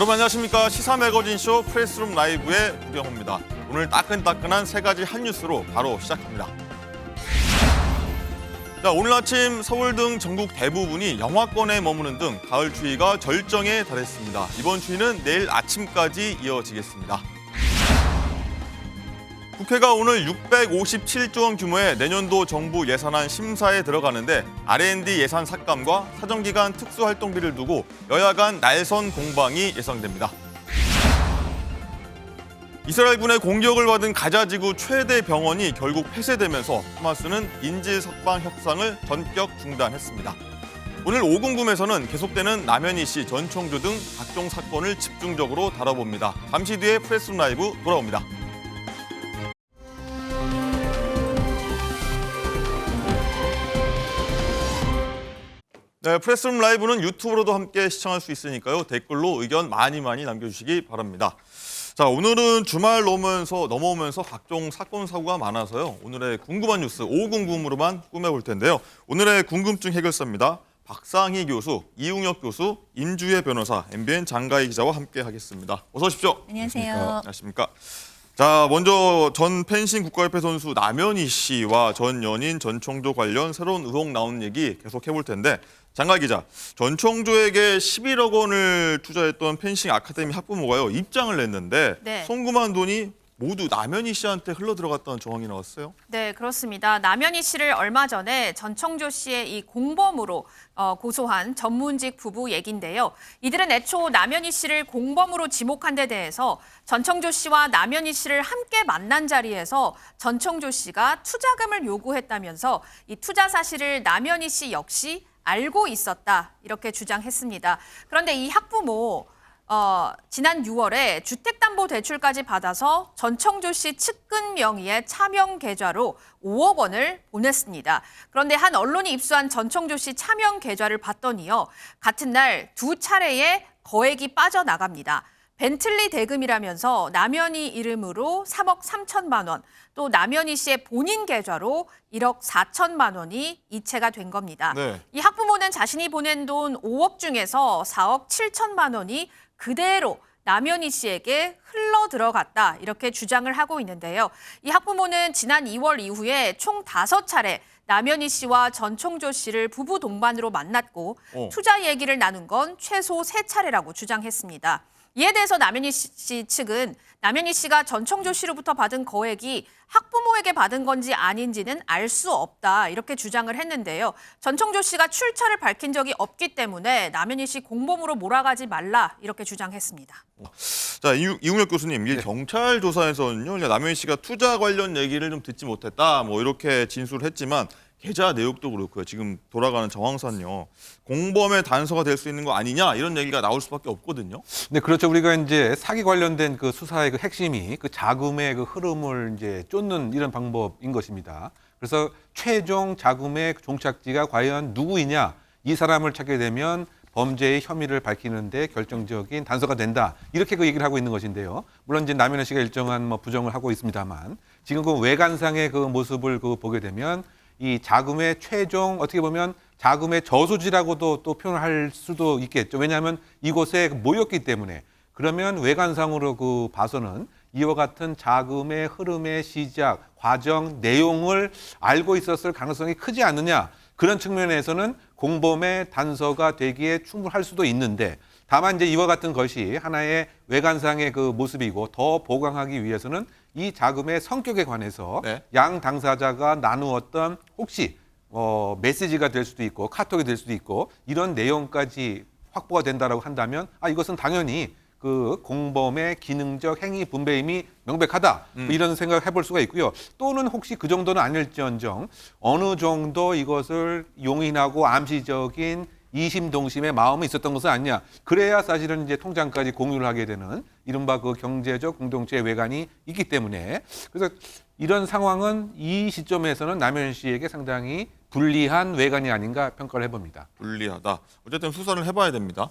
여러분 안녕하십니까. 시사 매거진쇼 프레스룸 라이브의 구경호입니다. 오늘 따끈따끈한 세 가지 한 뉴스로 바로 시작합니다. 자, 오늘 아침 서울 등 전국 대부분이 영하권에 머무는 등 가을 추위가 절정에 달했습니다. 이번 추위는 내일 아침까지 이어지겠습니다. 국회가 오늘 657조 원 규모의 내년도 정부 예산안 심사에 들어가는데 R&D 예산 삭감과 사정기간 특수활동비를 두고 여야 간 날선 공방이 예상됩니다. 이스라엘군의 공격을 받은 가자지구 최대 병원이 결국 폐쇄되면서 하마스는 인질석방 협상을 전격 중단했습니다. 오늘 5궁금에서는 계속되는 남현 이씨, 전 총주 등 각종 사건을 집중적으로 다뤄봅니다. 잠시 뒤에 프레스룸 라이브 돌아옵니다. 네, 프레스룸 라이브는 유튜브로도 함께 시청할 수 있으니까요. 댓글로 의견 많이 남겨주시기 바랍니다. 자, 오늘은 주말 넘어오면서 각종 사건 사고가 많아서요. 오늘의 궁금한 뉴스 5궁금으로만 꾸며볼 텐데요. 오늘의 궁금증 해결사입니다. 박상희 교수, 이웅혁 교수, 임주혜 변호사, MBN 장가희 기자와 함께 하겠습니다. 어서 오십시오. 안녕하세요. 안녕하십니까. 자, 먼저 전 펜싱 국가협회 선수 남현희 씨와 전 연인 전 총조 관련 새로운 의혹 나오는 얘기 계속 해볼 텐데, 장가희 기자, 전 총조에게 11억 원을 투자했던 펜싱 아카데미 학부모가요 입장을 냈는데 네. 송금한 돈이 모두 남현희 씨한테 흘러 들어갔다는 정황이 나왔어요. 네, 그렇습니다. 남현희 씨를 얼마 전에 전총조 씨의 이 공범으로 고소한 전문직 부부 얘긴데요. 이들은 애초 남현희 씨를 공범으로 지목한 데 대해서 전총조 씨와 남현희 씨를 함께 만난 자리에서 전총조 씨가 투자금을 요구했다면서 이 투자 사실을 남현희 씨 역시 알고 있었다, 이렇게 주장했습니다. 그런데 이 학부모 지난 6월에 주택담보대출까지 받아서 전총조 씨 측근 명의의 차명 계좌로 5억 원을 보냈습니다. 그런데 한 언론이 입수한 전총조 씨 차명 계좌를 봤더니요, 같은 날 두 차례의 거액이 빠져나갑니다. 벤틀리 대금이라면서 남현희 이름으로 3억 3천만 원, 또 남현희 씨의 본인 계좌로 1억 4천만 원이 이체가 된 겁니다. 네. 이 학부모는 자신이 보낸 돈 5억 중에서 4억 7천만 원이 그대로 남현희 씨에게 흘러 들어갔다, 이렇게 주장을 하고 있는데요. 이 학부모는 지난 2월 이후에 총 5차례 남현희 씨와 전 총조 씨를 부부 동반으로 만났고 투자 얘기를 나눈 건 최소 3차례라고 주장했습니다. 이에 대해서 남현희 씨 측은 남현희 씨가 전 총조 씨로부터 받은 거액이 학부모에게 받은 건지 아닌지는 알 수 없다, 이렇게 주장을 했는데요. 전 총조 씨가 출처를 밝힌 적이 없기 때문에 남현희 씨 공범으로 몰아가지 말라, 이렇게 주장했습니다. 자, 이웅혁 교수님, 이 경찰 조사에서는요, 남현희 씨가 투자 관련 얘기를 좀 듣지 못했다, 뭐 이렇게 진술을 했지만 계좌 내역도 그렇고요. 지금 돌아가는 정황상요, 공범의 단서가 될 수 있는 거 아니냐, 이런 얘기가 나올 수밖에 없거든요. 네, 그렇죠. 우리가 이제 사기 관련된 그 수사의 그 핵심이 그 자금의 그 흐름을 이제 쫓는 이런 방법인 것입니다. 그래서 최종 자금의 종착지가 과연 누구이냐, 이 사람을 찾게 되면 범죄의 혐의를 밝히는데 결정적인 단서가 된다, 이렇게 그 얘기를 하고 있는 것인데요. 물론 이제 남현희 씨가 일정한 뭐 부정을 하고 있습니다만, 지금 그 외관상의 그 모습을 그 보게 되면 이 자금의 최종, 어떻게 보면 자금의 저수지라고도 또 표현할 수도 있겠죠. 왜냐하면 이곳에 모였기 때문에. 그러면 외관상으로 그 봐서는 이와 같은 자금의 흐름의 시작, 과정, 내용을 알고 있었을 가능성이 크지 않느냐, 그런 측면에서는 공범의 단서가 되기에 충분할 수도 있는데, 다만 이제 이와 같은 것이 하나의 외관상의 그 모습이고, 더 보강하기 위해서는 이 자금의 성격에 관해서 양 당사자가 나누었던 혹시 메시지가 될 수도 있고 카톡이 될 수도 있고 이런 내용까지 확보가 된다라고 한다면, 이것은 당연히 그 공범의 기능적 행위 분배임이 명백하다, 이런 생각을 해볼 수가 있고요. 또는 혹시 그 정도는 아닐지언정 어느 정도 이것을 용인하고 암시적인 이심동심의 마음이 있었던 것은 아니냐. 그래야 사실은 이제 통장까지 공유를 하게 되는 이른바 그 경제적 공동체의 외관이 있기 때문에, 그래서 이런 상황은 이 시점에서는 남현희 씨에게 상당히 불리한 외관이 아닌가 평가를 해봅니다. 불리하다. 어쨌든 수사를 해봐야 됩니다.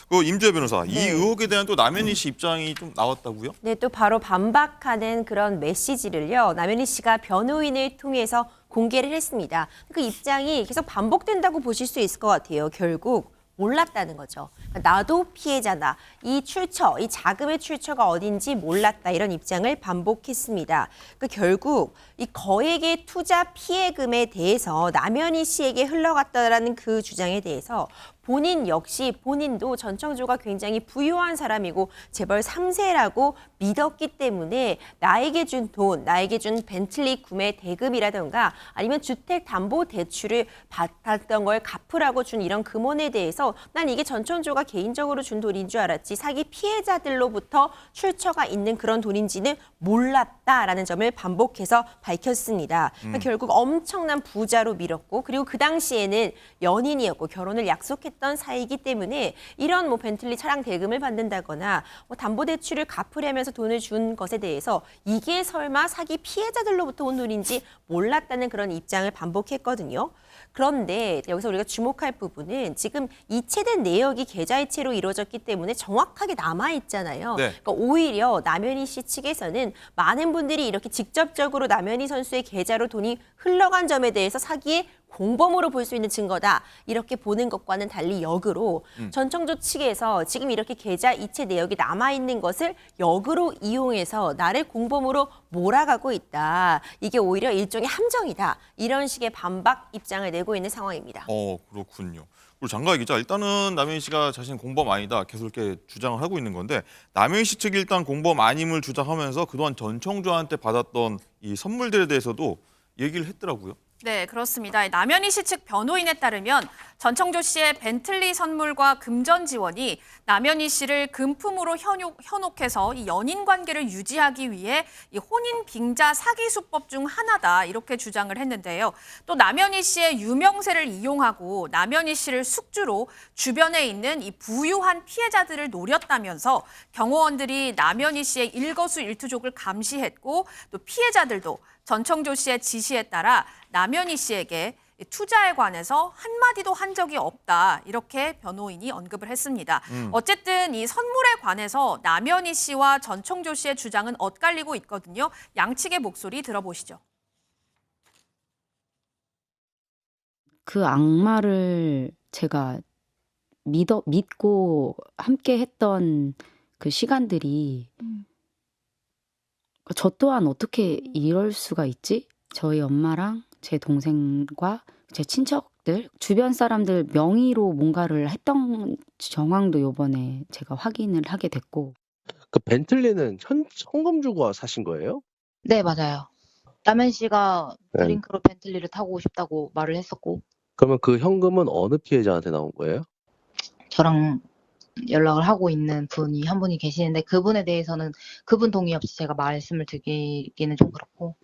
그 임주혜 변호사, 이 의혹에 대한 또 남현희 씨 입장이 좀 나왔다고요? 네, 또 바로 반박하는 그런 메시지를요, 남현희 씨가 변호인을 통해서 공개를 했습니다. 그 입장이 계속 반복된다고 보실 수 있을 것 같아요. 결국 몰랐다는 거죠. 그러니까 나도 피해자다. 이 출처, 이 자금의 출처가 어딘지 몰랐다. 이런 입장을 반복했습니다. 그러니까 결국 이 거액의 투자 피해금에 대해서 남현희 씨에게 흘러갔다라는 그 주장에 대해서 본인 역시 본인도 전청조가 굉장히 부유한 사람이고 재벌 3세라고 믿었기 때문에 나에게 준 돈, 나에게 준 벤틀리 구매 대금이라든가 아니면 주택담보대출을 받았던 걸 갚으라고 준 이런 금원에 대해서 난 이게 전청조가 개인적으로 준 돈인 줄 알았지 사기 피해자들로부터 출처가 있는 그런 돈인지는 몰랐다라는 점을 반복해서 밝혔습니다. 그러니까 결국 엄청난 부자로 밀었고 그리고 그 당시에는 연인이었고 결혼을 약속했던 사이이기 때문에 이런 뭐 벤틀리 차량 대금을 받는다거나 뭐 담보대출을 갚으려면서 돈을 준 것에 대해서 이게 설마 사기 피해자들로부터 온 돈인지 몰랐다는 그런 입장을 반복했거든요. 그런데 여기서 우리가 주목할 부분은 지금 이체된 내역이 계좌이체로 이루어졌기 때문에 정확하게 남아있잖아요. 네. 그러니까 오히려 남현희 씨 측에서는 많은 분들이 이렇게 직접적으로 남현희 선수의 계좌로 돈이 흘러간 점에 대해서 사기의 공범으로 볼 수 있는 증거다. 이렇게 보는 것과는 달리 역으로 전청조 측에서 지금 이렇게 계좌 이체 내역이 남아있는 것을 역으로 이용해서 나를 공범으로 몰아가고 있다. 이게 오히려 일종의 함정이다. 이런 식의 반박 입장을 내고 있는 상황입니다. 그렇군요. 그리고 장가희 기자, 일단은 남현희 씨가 자신 공범 아니다 계속 이렇게 주장을 하고 있는 건데 남현희 씨 측이 일단 공범 아님을 주장하면서 그동안 전청조한테 받았던 이 선물들에 대해서도 얘기를 했더라고요. 네, 그렇습니다. 남현희 씨 측 변호인에 따르면 전청조 씨의 벤틀리 선물과 금전 지원이 남현희 씨를 금품으로 현혹해서 이 연인 관계를 유지하기 위해 이 혼인 빙자 사기 수법 중 하나다 이렇게 주장을 했는데요. 또 남현희 씨의 유명세를 이용하고 남현희 씨를 숙주로 주변에 있는 이 부유한 피해자들을 노렸다면서 경호원들이 남현희 씨의 일거수일투족을 감시했고 또 피해자들도 전청조 씨의 지시에 따라 남현희 씨에게 투자에 관해서 한마디도 한 적이 없다. 이렇게 변호인이 언급을 했습니다. 어쨌든 이 선물에 관해서 남현희 씨와 전청조 씨의 주장은 엇갈리고 있거든요. 양측의 목소리 들어보시죠. 그 악마를 제가 믿고 함께 했던 그 시간들이 저 또한 어떻게 이럴 수가 있지? 저희 엄마랑 제 동생과 제 친척들, 주변 사람들 명의로 뭔가를 했던 정황도 이번에 제가 확인을 하게 됐고. 그 벤틀리는 현금 주고 사신 거예요? 네, 맞아요. 남현 씨가 네. 드링크로 벤틀리를 타고 싶다고 말을 했었고, 그러면 그 현금은 어느 피해자한테 나온 거예요? 저랑 연락을 하고 있는 분이 한 분이 계시는데 그분에 대해서는 그분 동의 없이 제가 말씀을 드리기는 좀 그렇고.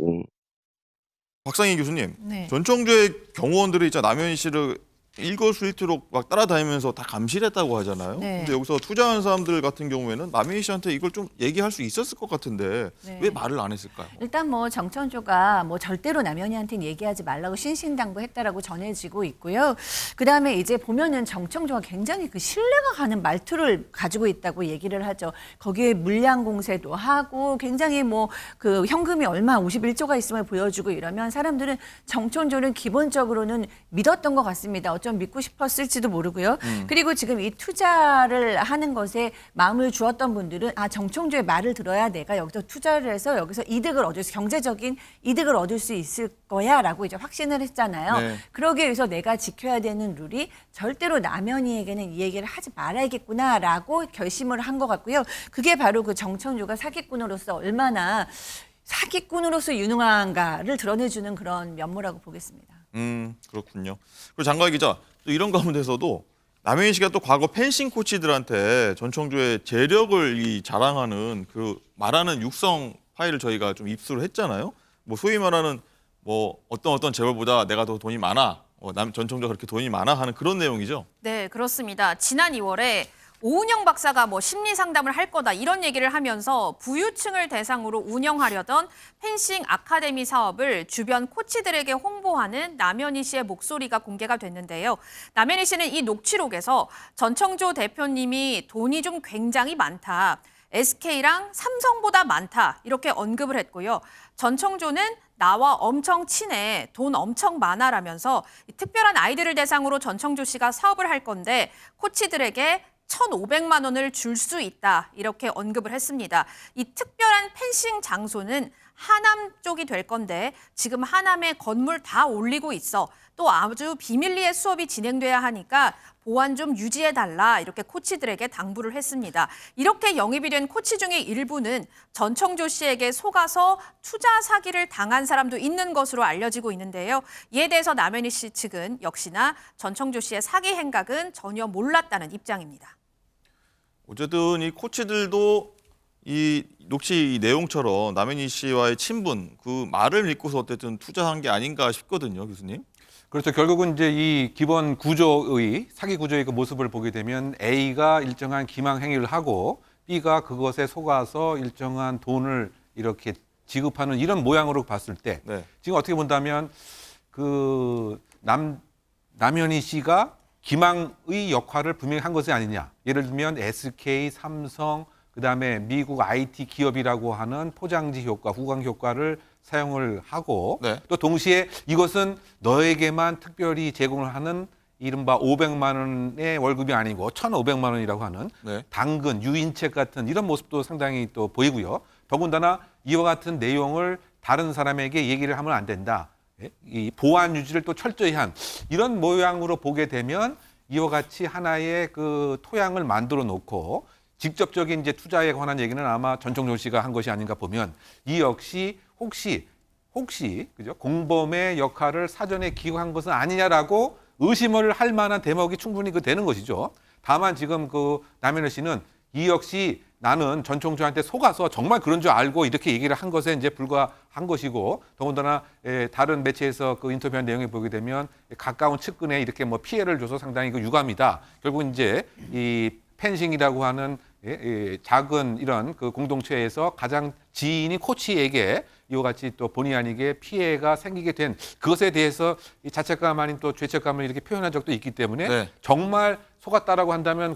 박상희 교수님, 네. 전청조의 경호원들이 진짜 남현희 씨를 일거수일투족 막 따라다니면서 다 감시를 했다고 하잖아요. 네. 근데 여기서 투자한 사람들 같은 경우에는 남현희 씨한테 이걸 좀 얘기할 수 있었을 것 같은데 네. 왜 말을 안 했을까요? 일단 뭐 정청조가 뭐 절대로 남현희한테는 얘기하지 말라고 신신당부했다라고 전해지고 있고요. 그다음에 이제 보면은 정청조가 굉장히 그 신뢰가 가는 말투를 가지고 있다고 얘기를 하죠. 거기에 물량 공세도 하고 굉장히 뭐 그 현금이 얼마 51조가 있음을 보여주고 이러면 사람들은 정청조는 기본적으로는 믿었던 것 같습니다. 어쩜 믿고 싶었을지도 모르고요. 그리고 지금 이 투자를 하는 것에 마음을 주었던 분들은 정청조의 말을 들어야 내가 여기서 투자를 해서 여기서 이득을 얻을 수, 경제적인 이득을 얻을 수 있을 거야라고 이제 확신을 했잖아요. 네. 그러기 위해서 내가 지켜야 되는 룰이 절대로 남현희에게는 이 얘기를 하지 말아야겠구나라고 결심을 한 것 같고요. 그게 바로 그 정청조가 사기꾼으로서 얼마나 사기꾼으로서 유능한가를 드러내주는 그런 면모라고 보겠습니다. 그렇군요. 그리고 장가희 기자, 또 이런 가운데서도 남현희 씨가 또 과거 펜싱 코치들한테 전청조의 재력을 자랑하는 그 말하는 육성 파일을 저희가 좀 입수를 했잖아요. 뭐 소위 말하는 뭐 어떤 재벌보다 내가 더 돈이 많아, 전청조가 그렇게 돈이 많아 하는 그런 내용이죠. 네, 그렇습니다. 지난 2월에 오은영 박사가 뭐 심리 상담을 할 거다 이런 얘기를 하면서 부유층을 대상으로 운영하려던 펜싱 아카데미 사업을 주변 코치들에게 홍보하는 남현희 씨의 목소리가 공개가 됐는데요. 남현희 씨는 이 녹취록에서 전청조 대표님이 돈이 좀 굉장히 많다. SK랑 삼성보다 많다 이렇게 언급을 했고요. 전청조는 나와 엄청 친해, 돈 엄청 많아라면서 특별한 아이들을 대상으로 전청조 씨가 사업을 할 건데 코치들에게 1,500만 원을 줄 수 있다 이렇게 언급을 했습니다. 이 특별한 펜싱 장소는 하남 쪽이 될 건데 지금 하남에 건물 다 올리고 있어. 또 아주 비밀리에 수업이 진행돼야 하니까 보안 좀 유지해달라 이렇게 코치들에게 당부를 했습니다. 이렇게 영입이 된 코치 중에 일부는 전청조 씨에게 속아서 투자 사기를 당한 사람도 있는 것으로 알려지고 있는데요. 이에 대해서 남현희 씨 측은 역시나 전청조 씨의 사기 행각은 전혀 몰랐다는 입장입니다. 어쨌든 이 코치들도 녹취 이 내용처럼 남현희 씨와의 친분, 그 말을 믿고서 어쨌든 투자한 게 아닌가 싶거든요, 교수님. 그렇죠. 결국은 이제 이 기본 구조의 사기 구조의 그 모습을 보게 되면 A가 일정한 기망 행위를 하고 B가 그것에 속아서 일정한 돈을 이렇게 지급하는 이런 모양으로 봤을 때 네. 지금 어떻게 본다면 그 남현희 씨가 기망의 역할을 분명히 한 것이 아니냐. 예를 들면 SK, 삼성, 그다음에 미국 IT 기업이라고 하는 포장지 효과, 후광 효과를 사용을 하고 네. 또 동시에 이것은 너에게만 특별히 제공을 하는 이른바 500만 원의 월급이 아니고 1,500만 원이라고 하는 네. 당근, 유인책 같은 이런 모습도 상당히 또 보이고요. 더군다나 이와 같은 내용을 다른 사람에게 얘기를 하면 안 된다. 이 보안 유지를 또 철저히 한 이런 모양으로 보게 되면 이와 같이 하나의 그 토양을 만들어 놓고 직접적인 이제 투자에 관한 얘기는 아마 전청조 씨가 한 것이 아닌가 보면 이 역시 혹시 그죠? 공범의 역할을 사전에 기획한 것은 아니냐라고 의심을 할 만한 대목이 충분히 되는 것이죠. 다만 지금 그 남현희 씨는 이 역시 나는 전청조한테 속아서 정말 그런 줄 알고 이렇게 얘기를 한 것에 이제 불과한 것이고 더군다나 다른 매체에서 그 인터뷰한 내용을 보게 되면 가까운 측근에 이렇게 뭐 피해를 줘서 상당히 그 유감이다. 결국 이제 이 펜싱이라고 하는 작은 이런 그 공동체에서 가장 지인인 코치에게 이와 같이 또 본의 아니게 피해가 생기게 된 그것에 대해서 이 자책감 아닌 또 죄책감을 이렇게 표현한 적도 있기 때문에 네. 정말 속았다라고 한다면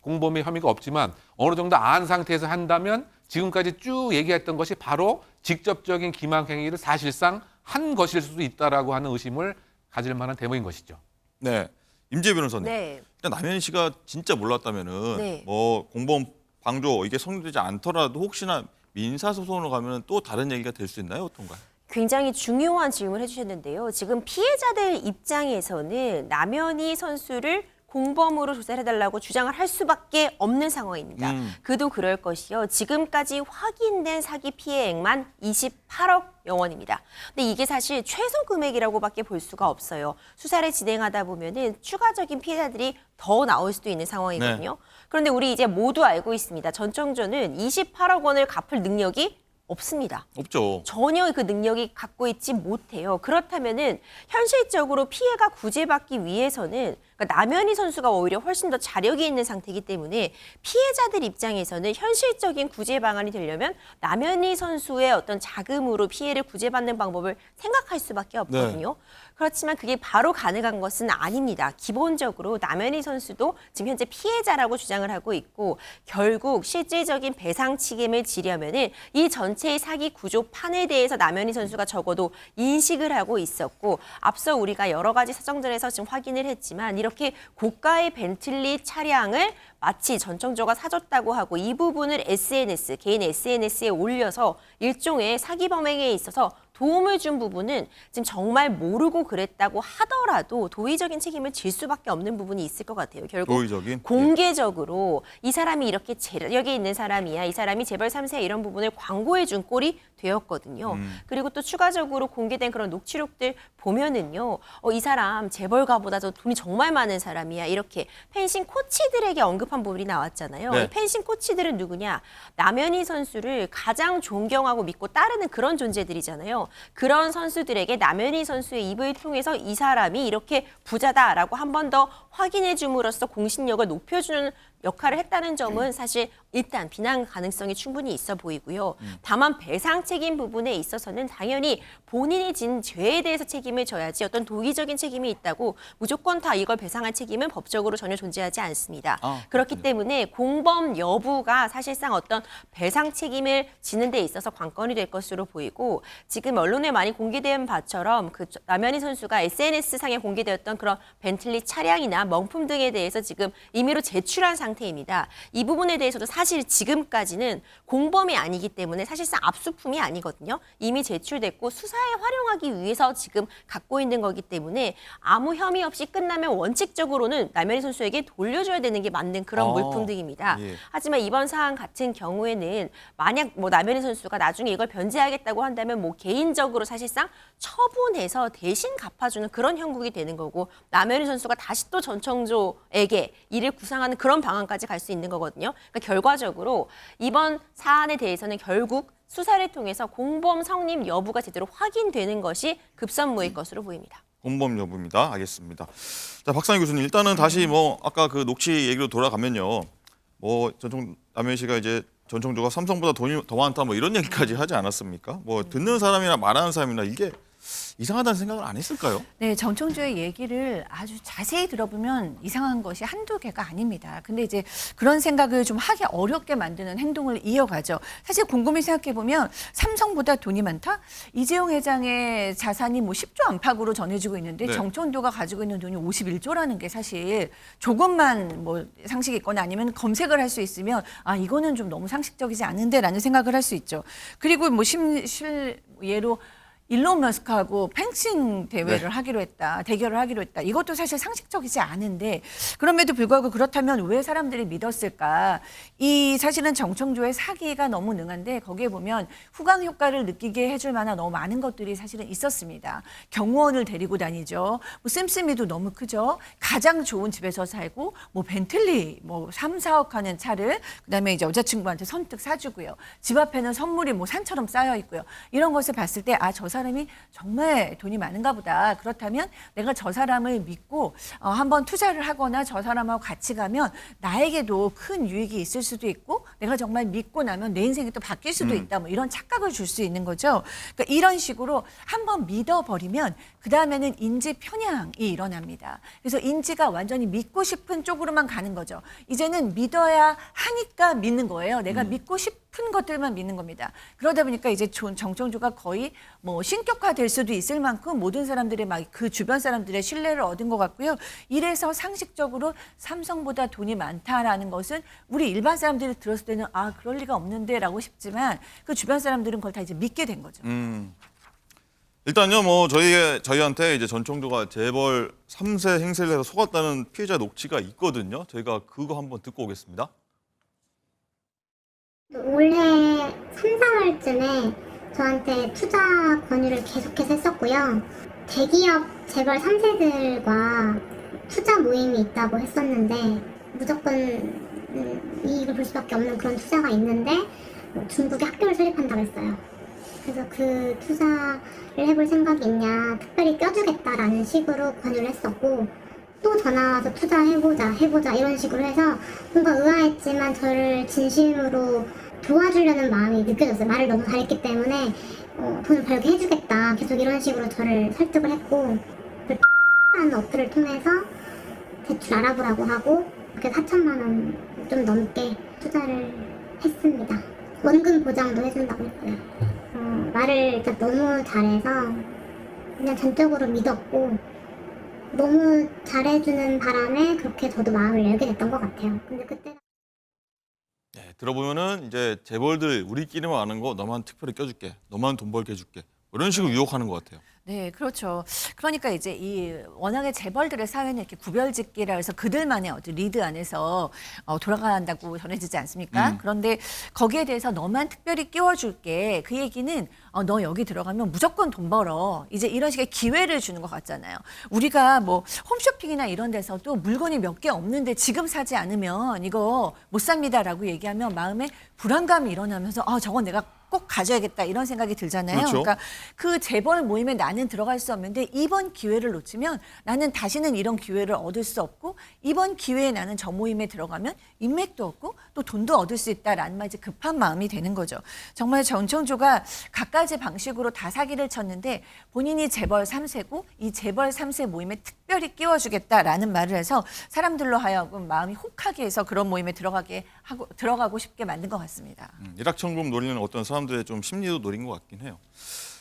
공범의 혐의가 없지만 어느 정도 안 상태에서 한다면 지금까지 쭉 얘기했던 것이 바로 직접적인 기망행위를 사실상 한 것일 수도 있다라고 하는 의심을 가질 만한 대목인 것이죠. 네. 임지혜 변호사님. 네. 일단 남현희 씨가 진짜 몰랐다면은 네. 뭐 공범 방조 이게 성립되지 않더라도 혹시나 민사소송으로 가면 또 다른 얘기가 될 수 있나요? 어떤가요? 굉장히 중요한 질문을 해주셨는데요. 지금 피해자들 입장에서는 남현희 선수를 공범으로 조사를 해달라고 주장을 할 수밖에 없는 상황입니다. 그도 그럴 것이요. 지금까지 확인된 사기 피해액만 28억 영원입니다. 근데 이게 사실 최소 금액이라고밖에 볼 수가 없어요. 수사를 진행하다 보면은 추가적인 피해자들이 더 나올 수도 있는 상황이거든요. 그런데 우리 이제 모두 알고 있습니다. 전청조는 28억 원을 갚을 능력이 없습니다. 없죠. 전혀 그 능력이 갖고 있지 못해요. 그렇다면은 현실적으로 피해가 구제받기 위해서는 그러니까 남현희 선수가 오히려 훨씬 더 자력이 있는 상태이기 때문에 피해자들 입장에서는 현실적인 구제 방안이 되려면 남현희 선수의 어떤 자금으로 피해를 구제받는 방법을 생각할 수밖에 없거든요. 그렇지만 그게 바로 가능한 것은 아닙니다. 기본적으로 남현희 선수도 지금 현재 피해자라고 주장을 하고 있고 결국 실질적인 배상 책임을 지려면은 이 전체의 사기 구조판에 대해서 남현희 선수가 적어도 인식을 하고 있었고 앞서 우리가 여러 가지 사정들에서 지금 확인을 했지만 이렇게 고가의 벤틀리 차량을 마치 전청조가 사줬다고 하고 이 부분을 SNS, 개인 SNS에 올려서 일종의 사기 범행에 있어서 도움을 준 부분은 지금 정말 모르고 그랬다고 하더라도 도의적인 책임을 질 수밖에 없는 부분이 있을 것 같아요. 결국 도의적인? 공개적으로 이 사람이 이렇게 재력이 있는 사람이야. 이 사람이 재벌 3세 이런 부분을 광고해 준 꼴이 되었거든요. 그리고 또 추가적으로 공개된 그런 녹취록들 보면은요. 이 사람 재벌가보다 돈이 정말 많은 사람이야. 이렇게 펜싱 코치들에게 언급한 부분이 나왔잖아요. 네. 이 펜싱 코치들은 누구냐? 남현희 선수를 가장 존경하고 믿고 따르는 그런 존재들이잖아요. 그런 선수들에게 남현희 선수의 입을 통해서 이 사람이 이렇게 부자다라고 한 번 더 확인해 줌으로써 공신력을 높여주는 역할을 했다는 점은 사실 일단 비난 가능성이 충분히 있어 보이고요. 다만 배상 책임 부분에 있어서는 당연히 본인이 진 죄에 대해서 책임을 져야지 어떤 도의적인 책임이 있다고 무조건 다 이걸 배상할 책임은 법적으로 전혀 존재하지 않습니다. 그렇기 때문에 공범 여부가 사실상 어떤 배상 책임을 지는 데 있어서 관건이 될 것으로 보이고 지금 언론에 많이 공개된 바처럼 그 남현희 선수가 SNS상에 공개되었던 그런 벤틀리 차량이나 명품 등에 대해서 지금 임의로 제출한 상태입니다. 이 부분에 대해서도 사실 지금까지는 공범이 아니기 때문에 사실상 압수품이 아니거든요. 이미 제출됐고 수사에 활용하기 위해서 지금 갖고 있는 거기 때문에 아무 혐의 없이 끝나면 원칙적으로는 남현희 선수에게 돌려줘야 되는 게 맞는 그런 물품 등입니다. 예. 하지만 이번 사안 같은 경우에는 만약 뭐 남현희 선수가 나중에 이걸 변제하겠다고 한다면 뭐 개인적으로 사실상 처분해서 대신 갚아주는 그런 형국이 되는 거고 남현희 선수가 다시 또 전청조에게 이를 구상하는 그런 방안까지 갈 수 있는 거거든요. 그러니까 결과적으로 이번 사안에 대해서는 결국 수사를 통해서 공범 성립 여부가 제대로 확인되는 것이 급선무일 것으로 보입니다. 공범 여부입니다. 알겠습니다. 자, 박상희 교수님 일단은 다시 뭐 아까 그 녹취 얘기로 돌아가면요. 뭐 남현희 씨가 이제 전청조가 삼성보다 돈이 더 많다 뭐 이런 얘기까지 하지 않았습니까? 뭐 듣는 사람이나 말하는 사람이나 이게 이상하다는 생각을 안 했을까요? 네, 전청조의 얘기를 아주 자세히 들어보면 이상한 것이 한두 개가 아닙니다. 근데 이제 그런 생각을 좀 하기 어렵게 만드는 행동을 이어가죠. 사실 곰곰이 생각해보면 삼성보다 돈이 많다? 이재용 회장의 자산이 뭐 10조 안팎으로 전해지고 있는데 네. 정청조가 가지고 있는 돈이 51조라는 게 사실 조금만 뭐 상식이 있거나 아니면 검색을 할 수 있으면 아, 이거는 좀 너무 상식적이지 않은데 라는 생각을 할 수 있죠. 그리고 뭐 예로 일론 머스크하고 펜싱 대회를 하기로 했다, 대결을 하기로 했다. 이것도 사실 상식적이지 않은데 그럼에도 불구하고 그렇다면 왜 사람들이 믿었을까? 이 사실은 정청조의 사기가 너무 능한데 거기에 보면 후광 효과를 느끼게 해줄 만한 너무 많은 것들이 사실은 있었습니다. 경호원을 데리고 다니죠. 뭐 씀씀이도 너무 크죠. 가장 좋은 집에서 살고 뭐 벤틀리 뭐 3, 4억 하는 차를 그다음에 이제 여자친구한테 선뜻 사주고요. 집 앞에는 선물이 뭐 산처럼 쌓여 있고요. 이런 것을 봤을 때 아, 저 사람이 정말 돈이 많은가 보다. 그렇다면 내가 저 사람을 믿고 한번 투자를 하거나 저 사람하고 같이 가면 나에게도 큰 유익이 있을 수도 있고 내가 정말 믿고 나면 내 인생이 또 바뀔 수도 있다. 뭐 이런 착각을 줄 수 있는 거죠. 그러니까 이런 식으로 한번 믿어버리면 그다음에는 인지 편향이 일어납니다. 그래서 인지가 완전히 믿고 싶은 쪽으로만 가는 거죠. 이제는 믿어야 하니까 믿는 거예요. 내가 믿고 싶은 것들만 믿는 겁니다. 그러다 보니까 이제 정청조가 거의 뭐 신격화될 수도 있을 만큼 모든 사람들의 막 그 주변 사람들의 신뢰를 얻은 것 같고요. 이래서 상식적으로 삼성보다 돈이 많다라는 것은 우리 일반 사람들이 들었을 때는 아, 그럴 리가 없는데라고 싶지만 그 주변 사람들은 그걸 다 이제 믿게 된 거죠. 일단요, 뭐 저희한테 이제 전청조가 재벌 3세 행세를 해서 속았다는 피해자 녹취가 있거든요. 저희가 그거 한번 듣고 오겠습니다. 올해 3, 4월쯤에 저한테 투자 권유를 계속해서 했었고요. 대기업 재벌 3세들과 투자 모임이 있다고 했었는데 무조건 이익을 볼 수밖에 없는 그런 투자가 있는데 중국에 학교를 설립한다고 했어요. 그래서 그 투자를 해볼 생각이 있냐, 특별히 껴주겠다라는 식으로 권유를 했었고 또 전화 와서 투자해보자 이런 식으로 해서 뭔가 의아했지만 저를 진심으로 도와주려는 마음이 느껴졌어요. 말을 너무 잘했기 때문에 돈을 벌게 해주겠다 계속 이런 식으로 저를 설득을 했고 라는 어플을 통해서 대출 알아보라고 하고 그렇게 4천만 원 좀 넘게 투자를 했습니다. 원금 보장도 해준다고 했고요. 말을 일단 너무 잘해서 그냥 전적으로 믿었고 너무 잘해주는 바람에 그렇게 저도 마음을 열게 됐던 것 같아요. 근데 그때가 네, 들어보면은 이제 재벌들 우리끼리만 아는 거 너만 특별히 껴줄게, 너만 돈 벌게 해줄게 이런 식으로 유혹하는 것 같아요. 네, 그렇죠. 그러니까 이제 이 워낙에 재벌들의 사회는 이렇게 구별짓기라 해서 그들만의 어떤 리드 안에서 돌아간다고 전해지지 않습니까? 그런데 거기에 대해서 너만 특별히 끼워줄게. 그 얘기는 너 여기 들어가면 무조건 돈 벌어. 이제 이런 식의 기회를 주는 것 같잖아요. 우리가 뭐 홈쇼핑이나 이런 데서도 물건이 몇 개 없는데 지금 사지 않으면 이거 못 삽니다라고 얘기하면 마음에 불안감이 일어나면서 저건 내가 꼭 가져야겠다 이런 생각이 들잖아요. 그렇죠. 그러니까 그 재벌 모임에 나는 들어갈 수 없는데 이번 기회를 놓치면 나는 다시는 이런 기회를 얻을 수 없고 이번 기회에 나는 저 모임에 들어가면 인맥도 얻고 또 돈도 얻을 수 있다라는 말 이제 급한 마음이 되는 거죠. 정말 전청조가 갖가지 방식으로 다 사기를 쳤는데 본인이 재벌 3세고 이 재벌 3세 모임에 특별히 끼워주겠다라는 말을 해서 사람들로 하여금 마음이 혹하게 해서 그런 모임에 들어가고 싶게 만든 것 같습니다. 일확천금 노리는 어떤 사람들의 좀 심리도 노린 것 같긴 해요.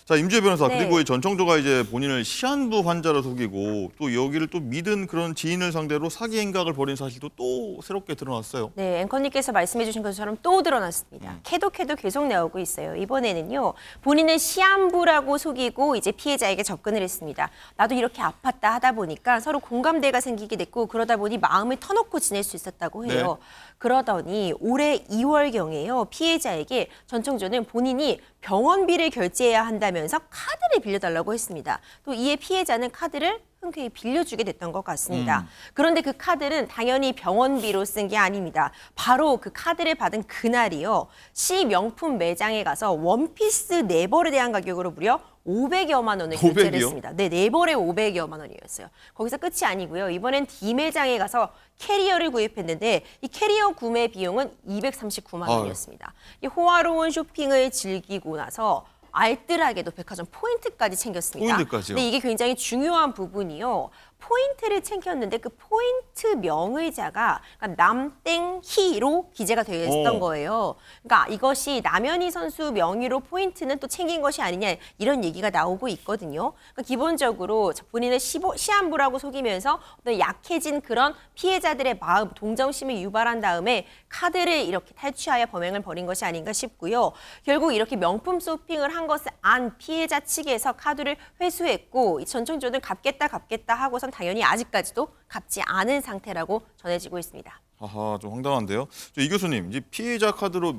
자, 임주혜 변호사, 네. 그리고 이 전청조가 이제 본인을 시한부 환자로 속이고 또 여기를 또 믿은 그런 지인을 상대로 사기 행각을 벌인 사실도 또 새롭게 드러났어요. 네, 앵커님께서 말씀해 주신 것처럼 또 드러났습니다. 캐도 계속 나오고 있어요. 이번에는요, 본인은 시한부라고 속이고 이제 피해자에게 접근을 했습니다. 나도 이렇게 아팠다 하다 보니까 서로 공감대가 생기게 됐고 그러다 보니 마음을 터놓고 지낼 수 있었다고 해요. 네. 그러더니 올해 2월경에요, 피해자에게 전청조는 본인이 병원비를 결제해야 한다면서 카드를 빌려달라고 했습니다. 또 이에 피해자는 카드를 흔쾌히 빌려주게 됐던 것 같습니다. 그런데 그 카드는 당연히 병원비로 쓴 게 아닙니다. 바로 그 카드를 받은 그날이요, C 명품 매장에 가서 원피스 4벌에 대한 가격으로 무려 500여만 원을 결제를 500이요? 했습니다. 네, 4벌에 500여만 원이었어요. 거기서 끝이 아니고요. 이번엔 D 매장에 가서 캐리어를 구입했는데 이 캐리어 구매 비용은 239만 원이었습니다. 이 호화로운 쇼핑을 즐기고 나서 알뜰하게도 백화점 포인트까지 챙겼습니다. 포인트까지요? 근데 이게 굉장히 중요한 부분이요. 포인트를 챙겼는데 그 포인트 명의자가 남땡희로 기재가 되어 있었던 거예요. 그러니까 이것이 남현희 선수 명의로 포인트는 또 챙긴 것이 아니냐 이런 얘기가 나오고 있거든요. 그러니까 기본적으로 본인을 시한부라고 속이면서 어떤 약해진 그런 피해자들의 마음, 동정심을 유발한 다음에 카드를 이렇게 탈취하여 범행을 벌인 것이 아닌가 싶고요. 결국 이렇게 명품 쇼핑을 한 것을 안 피해자 측에서 카드를 회수했고 이 전청조는 갚겠다 하고선 당연히 아직까지도 갚지 않은 상태라고 전해지고 있습니다. 아하, 좀 황당한데요. 이 교수님, 이제 피해자 카드로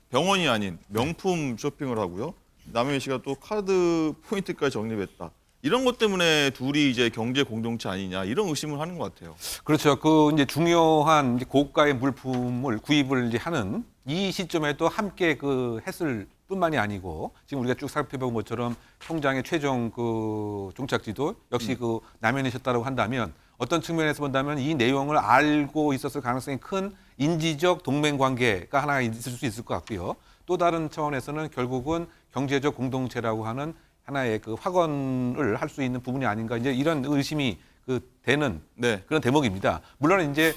병원이 아닌 명품 쇼핑을 하고요. 남현희 씨가 또 카드 포인트까지 적립했다. 이런 것 때문에 둘이 이제 경제 공동체 아니냐 이런 의심을 하는 것 같아요. 그렇죠. 그 이제 중요한 이제 고가의 물품을 구입을 이제 하는 이 시점에도 함께 그 했을 뿐만이 아니고 지금 우리가 쭉 살펴본 것처럼 통장의 최종 그 종착지도 역시 그 남현이셨다고 한다면 어떤 측면에서 본다면 이 내용을 알고 있었을 가능성이 큰 인지적 동맹 관계가 하나 있을 수 있을 것 같고요. 또 다른 차원에서는 결국은 경제적 공동체라고 하는 하나의 그 확언을 할 수 있는 부분이 아닌가 이제 이런 의심이 그 되는 네. 그런 대목입니다. 물론 이제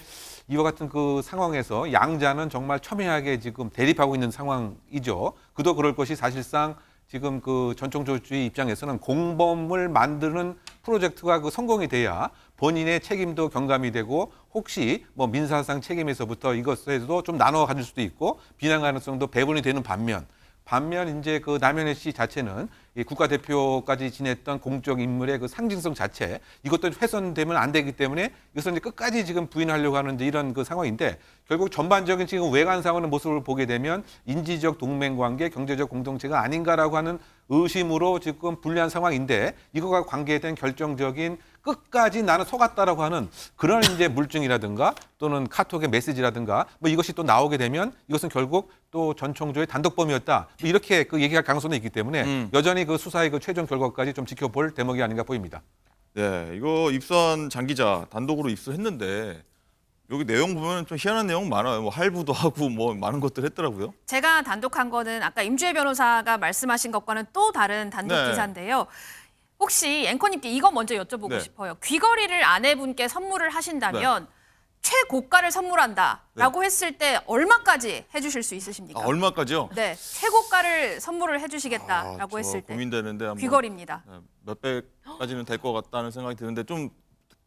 이와 같은 그 상황에서 양자는 정말 첨예하게 지금 대립하고 있는 상황이죠. 그도 그럴 것이 사실상 지금 그 전청조주의 입장에서는 공범을 만드는 프로젝트가 그 성공이 돼야 본인의 책임도 경감이 되고 혹시 뭐 민사상 책임에서부터 이것에도 좀 나눠 가질 수도 있고 비난 가능성도 배분이 되는 반면 이제 그 남현희 씨 자체는 이 국가대표까지 지냈던 공적 인물의 그 상징성 자체 이것도 훼손되면 안 되기 때문에 이것은 이제 끝까지 지금 부인하려고 하는 이제 이런 그 상황인데 결국 전반적인 지금 외관상의 모습을 보게 되면 인지적 동맹 관계, 경제적 공동체가 아닌가라고 하는 의심으로 지금 불리한 상황인데 이거와 관계된 결정적인 끝까지 나는 속았다라고 하는 그런 이제 물증이라든가 또는 카톡의 메시지라든가 뭐 이것이 또 나오게 되면 이것은 결국 또 전청조의 단독범이었다 뭐 이렇게 그 얘기할 가능성이 있기 때문에 여전히 그 수사의 그 최종 결과까지 좀 지켜볼 대목이 아닌가 보입니다. 네, 이거 입수한 장 기자 단독으로 입수했는데 여기 내용 보면 좀 희한한 내용 많아요. 뭐 할부도 하고 뭐 많은 것들 했더라고요. 제가 단독한 거는 아까 임주혜 변호사가 말씀하신 것과는 또 다른 단독 네. 기사인데요. 혹시 앵커님께 이거 먼저 여쭤보고 네. 싶어요. 귀걸이를 아내분께 선물을 하신다면 최고가를 선물한다라고 했을 때 얼마까지 해주실 수 있으십니까? 아, 얼마까지요? 네, 최고가를 선물을 해주시겠다라고 저 했을 때 고민되는데 한번 귀걸이입니다. 네, 몇백까지는 될 것 같다는 생각이 드는데 좀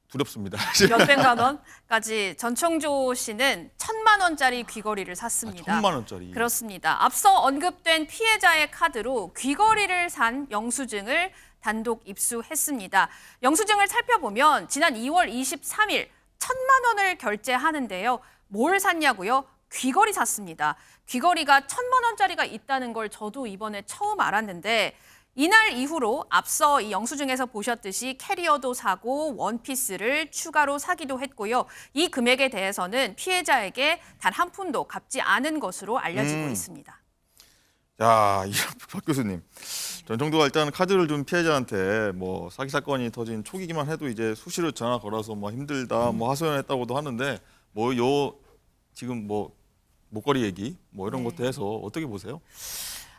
두렵습니다. 몇백만 원까지 전청조 씨는 1,000만 원짜리 귀걸이를 샀습니다. 1,000만 원짜리. 그렇습니다. 앞서 언급된 피해자의 카드로 귀걸이를 산 영수증을 단독 입수했습니다. 영수증을 살펴보면 지난 2월 23일 1,000만 원을 결제하는데요. 뭘 샀냐고요? 귀걸이 샀습니다. 귀걸이가 1,000만 원짜리가 있다는 걸 저도 이번에 처음 알았는데 이날 이후로 앞서 이 영수증에서 보셨듯이 캐리어도 사고 원피스를 추가로 사기도 했고요. 이 금액에 대해서는 피해자에게 단 한 푼도 갚지 않은 것으로 알려지고 있습니다. 자, 박 교수님. 전청조가 일단 카드를 준 피해자한테 뭐 사기 사건이 터진 초기기만 해도 이제 수시로 전화 걸어서 뭐 힘들다, 뭐 하소연했다고도 하는데 뭐 지금 뭐 목걸이 얘기 뭐 이런 것도 해서 어떻게 보세요?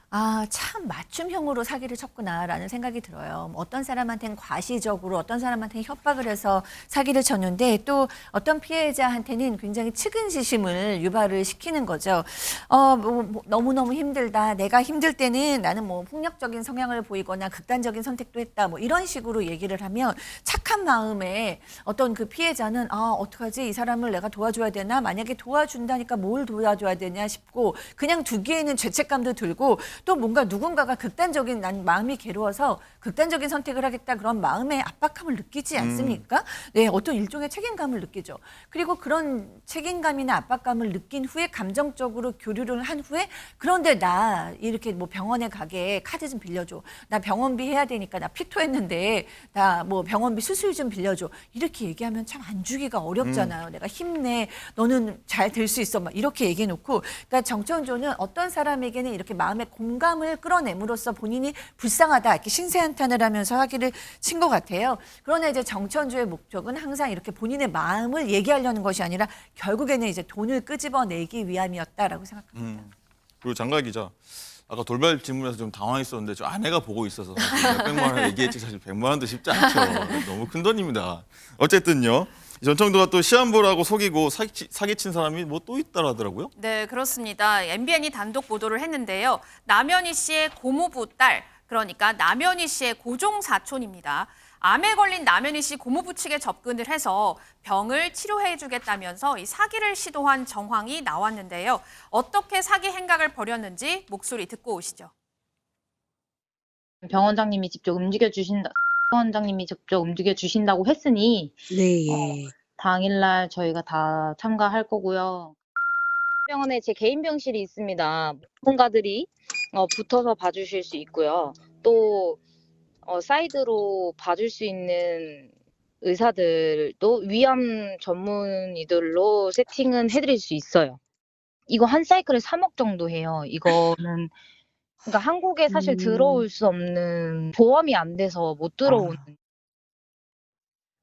아, 참 맞춤형으로 사기를 쳤구나라는 생각이 들어요. 어떤 사람한테는 과시적으로, 어떤 사람한테는 협박을 해서 사기를 쳤는데 또 어떤 피해자한테는 굉장히 측은지심을 유발을 시키는 거죠. 너무너무 힘들다. 내가 힘들 때는 나는 뭐 폭력적인 성향을 보이거나 극단적인 선택도 했다. 뭐 이런 식으로 얘기를 하면 착한 마음에 어떤 그 피해자는 어떡하지? 이 사람을 내가 도와줘야 되나? 만약에 도와준다니까 뭘 도와줘야 되냐 싶고 그냥 두기에는 죄책감도 들고 또 뭔가 누군가가 극단적인 난 마음이 괴로워서 극단적인 선택을 하겠다 그런 마음의 압박감을 느끼지 않습니까? 네, 어떤 일종의 책임감을 느끼죠. 그리고 그런 책임감이나 압박감을 느낀 후에 감정적으로 교류를 한 후에 그런데 나 이렇게 뭐 병원에 가게 카드 좀 빌려줘. 나 병원비 해야 되니까 나 피토했는데 나 뭐 병원비 수술 좀 빌려줘. 이렇게 얘기하면 참 안 주기가 어렵잖아요. 내가 힘내. 너는 잘 될 수 있어. 막 이렇게 얘기해 놓고 그러니까 정청조는 어떤 사람에게는 이렇게 마음의 공감을 끌어내므로써 본인이 불쌍하다 이렇게 신세한탄을 하면서 사기를 친 것 같아요. 그러나 이제 정천조의 목적은 항상 이렇게 본인의 마음을 얘기하려는 것이 아니라 결국에는 이제 돈을 끄집어내기 위함이었다라고 생각합니다. 그리고 장가 기자. 아까 돌발 질문에서 좀 당황했었는데 저 아내가 보고 있어서 몇백만 원 얘기했지 사실 100만 원도 쉽지 않죠. 너무 큰 돈입니다. 어쨌든요. 전청도가 또 시한부라고 속이고 사기친 사람이 뭐 또 있다라더라고요. 네, 그렇습니다. MBN이 단독 보도를 했는데요. 남현희 씨의 고모부 딸, 그러니까 남현희 씨의 고종 사촌입니다. 암에 걸린 남현희 씨 고모부 측에 접근을 해서 병을 치료해주겠다면서 이 사기를 시도한 정황이 나왔는데요. 어떻게 사기 행각을 벌였는지 목소리 듣고 오시죠. 병원장님이 직접 움직여 주신다고 했으니 네. 당일날 저희가 다 참가할 거고요. 병원에 제 개인 병실이 있습니다. 전문가들이 붙어서 봐주실 수 있고요. 또 사이드로 봐줄 수 있는 의사들도 위암 전문의들로 세팅은 해드릴 수 있어요. 이거 한 사이클에 3억 정도 해요. 이거는 그러니까 한국에 사실 들어올 수 없는 보험이 안 돼서 못 들어오는.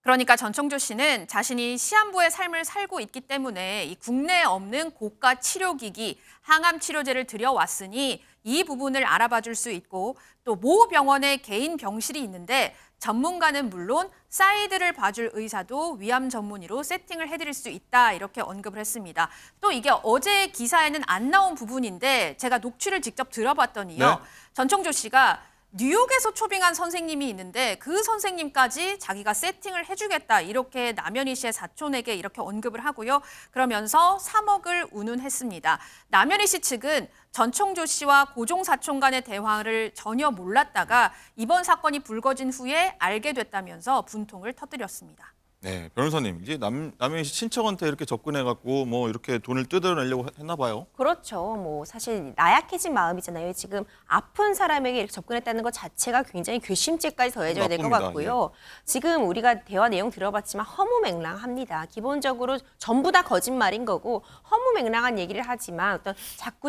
그러니까 전청조 씨는 자신이 시한부의 삶을 살고 있기 때문에 이 국내에 없는 고가 치료기기, 항암 치료제를 들여왔으니 이 부분을 알아봐 줄 수 있고 또 모 병원에 개인 병실이 있는데 전문가는 물론 사이드를 봐줄 의사도 위암 전문의로 세팅을 해드릴 수 있다 이렇게 언급을 했습니다. 또 이게 어제 기사에는 안 나온 부분인데 제가 녹취를 직접 들어봤더니요. 네. 전청조 씨가 뉴욕에서 초빙한 선생님이 있는데 그 선생님까지 자기가 세팅을 해주겠다 이렇게 남현희 씨의 사촌에게 이렇게 언급을 하고요. 그러면서 3억을 운운했습니다. 남현희 씨 측은 전청조 씨와 고종 사촌 간의 대화를 전혀 몰랐다가 이번 사건이 불거진 후에 알게 됐다면서 분통을 터뜨렸습니다. 네, 변호사님 이제 남현희 씨 친척한테 이렇게 접근해갖고 뭐 이렇게 돈을 뜯어내려고 했나 봐요. 그렇죠. 뭐 사실 나약해진 마음이잖아요. 지금 아픈 사람에게 이렇게 접근했다는 것 자체가 굉장히 괘씸죄까지 더해져야 될 것 나쁩니다. 같고요. 지금 우리가 대화 내용 들어봤지만 허무맹랑합니다. 기본적으로 전부 다 거짓말인 거고 허무맹랑한 얘기를 하지만 어떤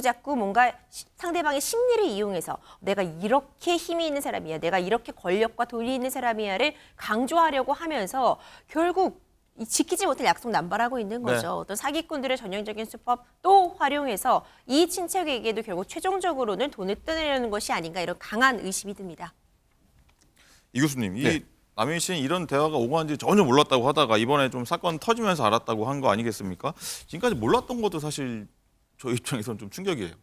자꾸 뭔가 상대방의 심리를 이용해서 내가 이렇게 힘이 있는 사람이야, 내가 이렇게 권력과 돈이 있는 사람이야를 강조하려고 하면서 결국 지키지 못할 약속 남발하고 있는 거죠. 네. 어떤 사기꾼들의 전형적인 수법 또 활용해서 이 친척에게도 결국 최종적으로는 돈을 뜯으려는 것이 아닌가 이런 강한 의심이 듭니다. 이 교수님, 네. 이 남현희 씨는 이런 대화가 오고 간지 전혀 몰랐다고 하다가 이번에 좀 사건 터지면서 알았다고 한 거 아니겠습니까? 지금까지 몰랐던 것도 사실 저희 입장에서는 좀 충격이에요.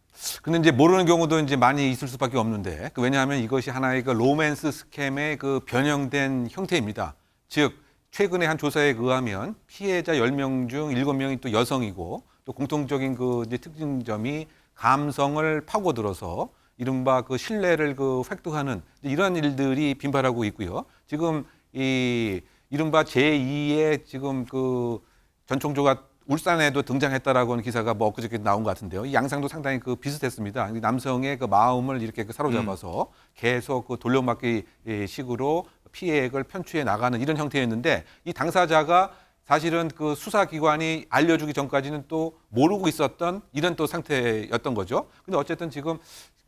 근데 이제 모르는 경우도 이제 많이 있을 수밖에 없는데 왜냐하면 이것이 하나의 그 로맨스 스캠의 그 변형된 형태입니다. 즉 최근에 한 조사에 의하면 피해자 10명 중 7명이 또 여성이고 또 공통적인 그 이제 특징점이 감성을 파고들어서 이른바 그 신뢰를 그 획득하는 이러한 일들이 빈발하고 있고요. 지금 이 이른바 제2의 지금 그 전청조가 울산에도 등장했다라고 하는 기사가 뭐 엊그저께 나온 것 같은데요. 이 양상도 상당히 그 비슷했습니다. 남성의 그 마음을 이렇게 그 사로잡아서 계속 그 돌려막기 식으로 피해액을 편취해 나가는 이런 형태였는데 이 당사자가 사실은 그 수사기관이 알려주기 전까지는 또 모르고 있었던 이런 또 상태였던 거죠. 근데 어쨌든 지금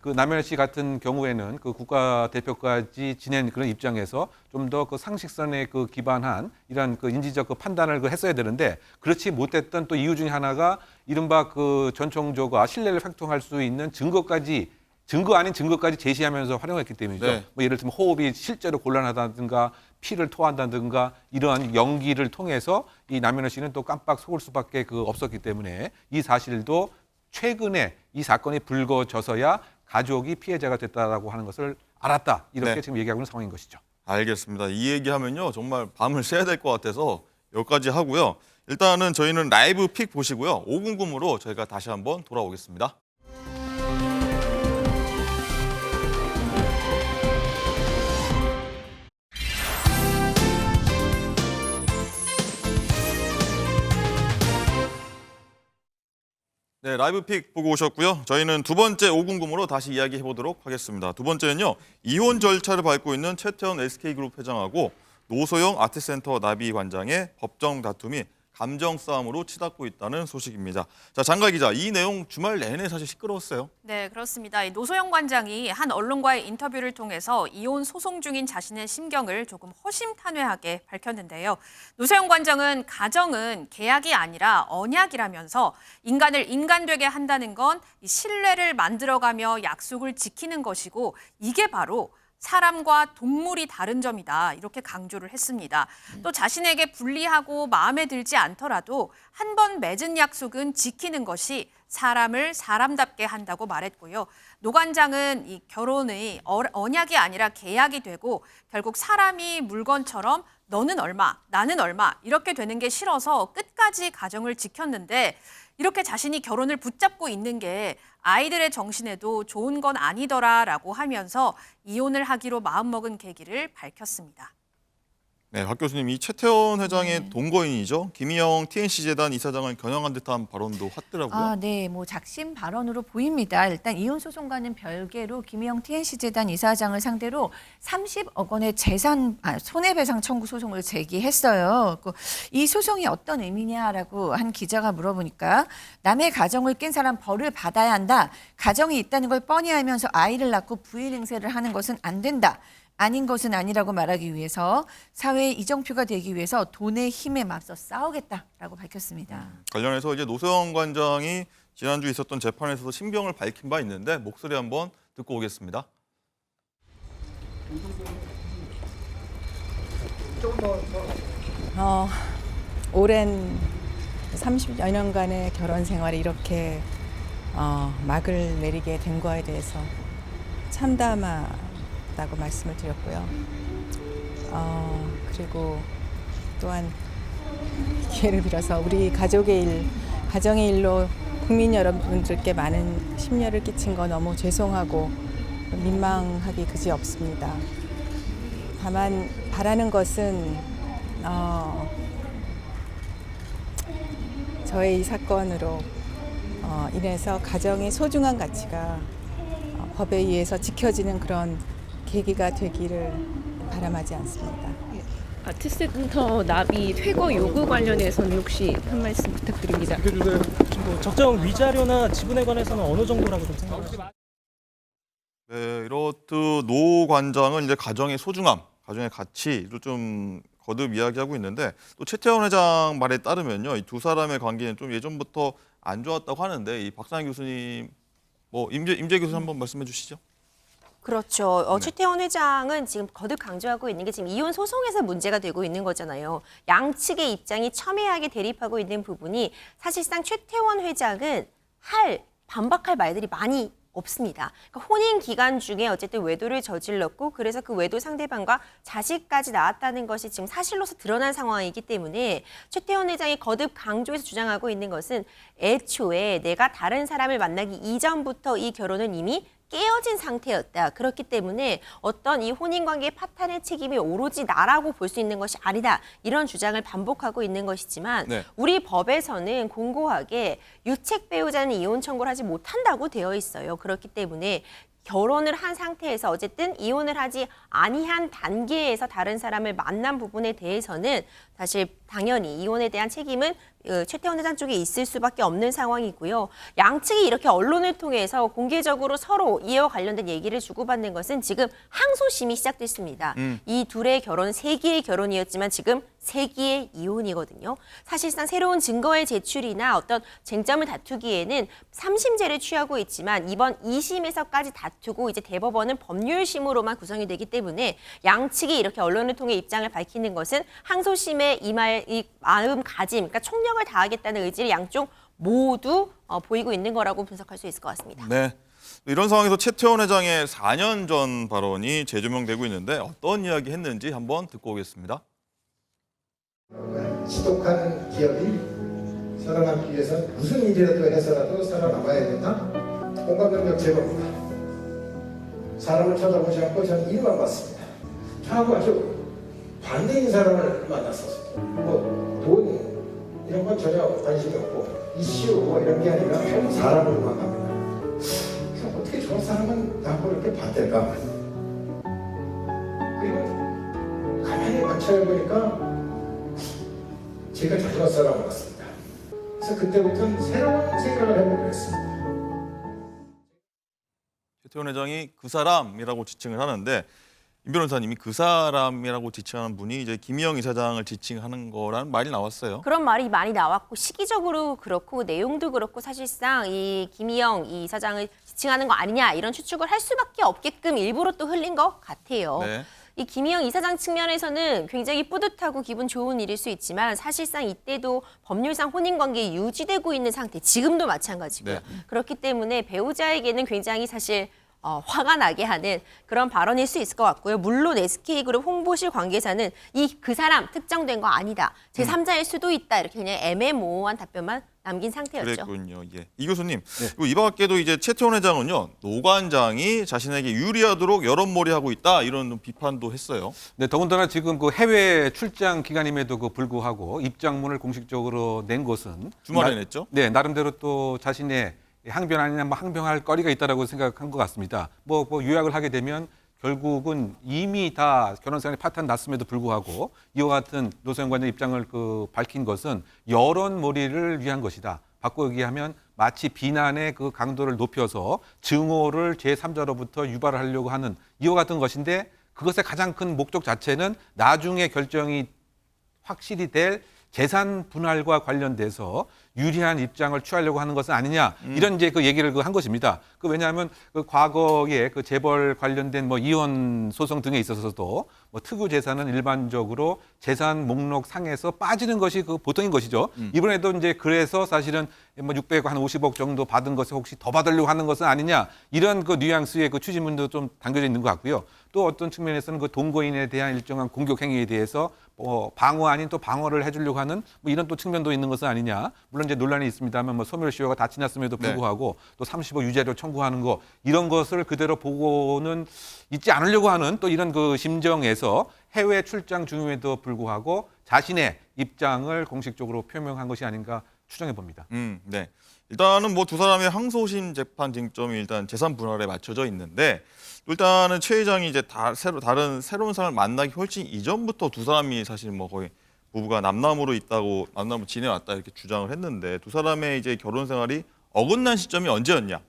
그 남현희 씨 같은 경우에는 그 국가대표까지 지낸 그런 입장에서 좀 더 그 상식선에 그 기반한 이런 그 인지적 그 판단을 그 했어야 되는데 그렇지 못했던 또 이유 중에 하나가 이른바 그 전총조가 신뢰를 획득할 수 있는 증거 아닌 증거까지 제시하면서 활용했기 때문이죠. 네. 뭐 예를 들면 호흡이 실제로 곤란하다든가 피를 토한다든가 이러한 연기를 통해서 이 남현희 씨는 또 깜빡 속을 수밖에 그 없었기 때문에 이 사실도 최근에 이 사건이 불거져서야 가족이 피해자가 됐다라고 하는 것을 알았다. 이렇게 네. 지금 얘기하고 있는 상황인 것이죠. 알겠습니다. 이 얘기하면요 정말 밤을 새야 될 것 같아서 여기까지 하고요. 일단은 저희는 라이브 픽 보시고요. 5궁금으로 저희가 다시 한번 돌아오겠습니다. 네, 라이브 픽 보고 오셨고요. 저희는 두 번째 5궁금으로 다시 이야기해 보도록 하겠습니다. 두 번째는요. 이혼 절차를 밟고 있는 최태원 SK그룹 회장하고 노소영 아트센터 나비 관장의 법정 다툼이 감정 싸움으로 치닫고 있다는 소식입니다. 자, 장가 기자, 이 내용 주말 내내 사실 시끄러웠어요. 네, 그렇습니다. 이 노소영 관장이 한 언론과의 인터뷰를 통해서 이혼 소송 중인 자신의 심경을 조금 허심탄회하게 밝혔는데요. 노소영 관장은 가정은 계약이 아니라 언약이라면서 인간을 인간되게 한다는 건 이 신뢰를 만들어가며 약속을 지키는 것이고 이게 바로 사람과 동물이 다른 점이다. 이렇게 강조를 했습니다. 또 자신에게 불리하고 마음에 들지 않더라도 한 번 맺은 약속은 지키는 것이 사람을 사람답게 한다고 말했고요. 노 관장은 이 결혼의 언약이 아니라 계약이 되고 결국 사람이 물건처럼 너는 얼마, 나는 얼마 이렇게 되는 게 싫어서 끝까지 가정을 지켰는데 이렇게 자신이 결혼을 붙잡고 있는 게 아이들의 정신에도 좋은 건 아니더라라고 하면서 이혼을 하기로 마음먹은 계기를 밝혔습니다. 네, 박 교수님, 이 최태원 회장의 동거인이죠. 김희영 TNC재단 이사장을 겨냥한 듯한 발언도 핫더라고요. 네, 뭐 작심 발언으로 보입니다. 일단 이혼 소송과는 별개로 김희영 TNC재단 이사장을 상대로 30억 원의 손해배상 청구 소송을 제기했어요. 이 소송이 어떤 의미냐라고 한 기자가 물어보니까 남의 가정을 깬 사람 벌을 받아야 한다. 가정이 있다는 걸 뻔히 알면서 아이를 낳고 부인 행세를 하는 것은 안 된다. 아닌 것은 아니라고 말하기 위해서 사회의 이정표가 되기 위해서 돈의 힘에 맞서 싸우겠다라고 밝혔습니다. 관련해서 이제 노소영 관장이 지난주 있었던 재판에서도 심경을 밝힌 바 있는데 목소리 한번 듣고 오겠습니다. 오랜 30여 년간의 결혼 생활이 이렇게 막을 내리게 된 거에 대해서 참담하다고 말씀을 드렸고요. 그리고 또한 기회를 빌어서 우리 가정의 일로 국민 여러분들께 많은 심려를 끼친 거 너무 죄송하고 민망하기 그지없습니다. 다만 바라는 것은 저의 이 사건으로 인해서 가정의 소중한 가치가 법에 의해서 지켜지는 그런 계기가 되기를 바람하지 않습니다. 아트센터 나비 퇴거 요구 관련해서는 혹시 한 말씀 부탁드립니다. 뭐 적정 위자료나 지분에 관해서는 어느 정도라고 좀 생각하세요? 네, 이렇듯 노 관장은 이제 가정의 소중함, 가정의 가치를 좀 거듭 이야기하고 있는데 또 최태원 회장 말에 따르면요, 이 두 사람의 관계는 좀 예전부터 안 좋았다고 하는데 이 박상희 교수님, 임재 교수 한번 말씀해 주시죠. 그렇죠. 최태원 회장은 지금 거듭 강조하고 있는 게 지금 이혼 소송에서 문제가 되고 있는 거잖아요. 양측의 입장이 첨예하게 대립하고 있는 부분이 사실상 최태원 회장은 반박할 말들이 많이 없습니다. 그러니까 혼인 기간 중에 어쨌든 외도를 저질렀고 그래서 그 외도 상대방과 자식까지 낳았다는 것이 지금 사실로서 드러난 상황이기 때문에 최태원 회장이 거듭 강조해서 주장하고 있는 것은 애초에 내가 다른 사람을 만나기 이전부터 이 결혼은 이미 깨어진 상태였다. 그렇기 때문에 어떤 이 혼인관계의 파탄의 책임이 오로지 나라고 볼 수 있는 것이 아니다. 이런 주장을 반복하고 있는 것이지만 네. 우리 법에서는 공고하게 유책 배우자는 이혼 청구를 하지 못한다고 되어 있어요. 그렇기 때문에 결혼을 한 상태에서 어쨌든 이혼을 하지 아니한 단계에서 다른 사람을 만난 부분에 대해서는 사실 당연히 이혼에 대한 책임은 최태원 회장 쪽에 있을 수밖에 없는 상황이고요. 양측이 이렇게 언론을 통해서 공개적으로 서로 이와 관련된 얘기를 주고받는 것은 지금 항소심이 시작됐습니다. 이 둘의 결혼 3기의 결혼이었지만 지금 3기의 이혼이거든요. 사실상 새로운 증거의 제출이나 어떤 쟁점을 다투기에는 3심제를 취하고 있지만 이번 2심에서까지 다투고 이제 대법원은 법률심으로만 구성이 되기 때문에 양측이 이렇게 언론을 통해 입장을 밝히는 것은 항소심의 이 마음가짐, 그러니까 총력을 다하겠다는 의지를 양쪽 모두 보이고 있는 거라고 분석할 수 있을 것 같습니다. 네. 이런 상황에서 최태원 회장의 4년 전 발언이 재조명되고 있는데 어떤 이야기 했는지 한번 듣고 오겠습니다. 지독한 기업이 살아남기 위해서 무슨 일이라도 해서라도 살아남아야 된다. 공감 능력 제거입니다. 사람을 쳐다보지 않고 저는 일만 봤습니다. 저하고 아주 반대인 사람을 만났었어요. 돈 이런 건 전혀 관심이 없고 이슈 이런 게 아니라 좀 사람으로만 갑니다. 그래서 어떻게 저 사람은 나하고 이렇게 반대일까? 그리고 가만히 관찰해보니까 제가 자주한 사람을 봤습니다. 그래서 그때부터는 새로운 생각을 해보기로 했습니다. 최태원 회장이 그 사람이라고 지칭을 하는데 임 변호사님이 그 사람이라고 지칭하는 분이 이제 김희영 이사장을 지칭하는 거라는 말이 나왔어요. 그런 말이 많이 나왔고 시기적으로 그렇고 내용도 그렇고 사실상 이 김희영 이 이사장을 지칭하는 거 아니냐 이런 추측을 할 수밖에 없게끔 일부러 또 흘린 것 같아요. 네. 이 김희영 이사장 측면에서는 굉장히 뿌듯하고 기분 좋은 일일 수 있지만 사실상 이때도 법률상 혼인관계 유지되고 있는 상태, 지금도 마찬가지고요. 네. 그렇기 때문에 배우자에게는 굉장히 사실 화가 나게 하는 그런 발언일 수 있을 것 같고요. 물론 SK그룹 홍보실 관계자는 그 사람 특정된 거 아니다. 제3자일 수도 있다. 이렇게 그냥 애매모호한 답변만 남긴 상태였죠. 그랬군요. 예. 이 교수님, 그리고 이 밖에도 이제 최태원 회장은요, 노관장이 자신에게 유리하도록 여론몰이하고 있다 이런 비판도 했어요. 네, 더군다나 지금 그 해외 출장 기간임에도 불구하고 입장문을 공식적으로 낸 것은 주말에 냈죠? 네, 나름대로 또 자신의 항변 아니냐 항변할 거리가 있다라고 생각한 것 같습니다. 뭐 요약을 하게 되면 결국은 이미 다 결혼 생활이 파탄 났음에도 불구하고 이와 같은 노소영 관장 입장을 밝힌 것은 여론몰이를 위한 것이다. 바꿔 얘기하면 마치 비난의 그 강도를 높여서 증오를 제3자로부터 유발을 하려고 하는 이와 같은 것인데 그것의 가장 큰 목적 자체는 나중에 결정이 확실히 될 재산 분할과 관련돼서 유리한 입장을 취하려고 하는 것은 아니냐 이런 이제 그 얘기를 한 것입니다. 왜냐하면 과거에 재벌 관련된 이혼 소송 등에 있어서도 특유 재산은 일반적으로 재산 목록 상에서 빠지는 것이 보통인 것이죠. 이번에도 이제 그래서 사실은 650억 정도 받은 것에 혹시 더 받으려고 하는 것은 아니냐 이런 뉘앙스의 추진문도 좀 담겨져 있는 것 같고요. 또 어떤 측면에서는 동거인에 대한 일정한 공격 행위에 대해서 방어 아닌 또 방어를 해주려고 하는 이런 또 측면도 있는 것은 아니냐. 물론 이제 논란이 있습니다만 소멸시효가 다 지났음에도 불구하고 또 30억 유죄료 청구하는 거 이런 것을 그대로 보고는 있지 않으려고 하는 또 이런 심정에서 해외 출장 중임에도 불구하고 자신의 입장을 공식적으로 표명한 것이 아닌가 추정해 봅니다. 네. 일단은 두 사람의 항소심 재판 쟁점이 일단 재산 분할에 맞춰져 있는데 일단은 최 회장이 이제 다른 새로운 사람을 만나기 훨씬 이전부터 두 사람이 사실 거의 부부가 남남으로 지내왔다 이렇게 주장을 했는데 두 사람의 이제 결혼 생활이 어긋난 시점이 언제였냐?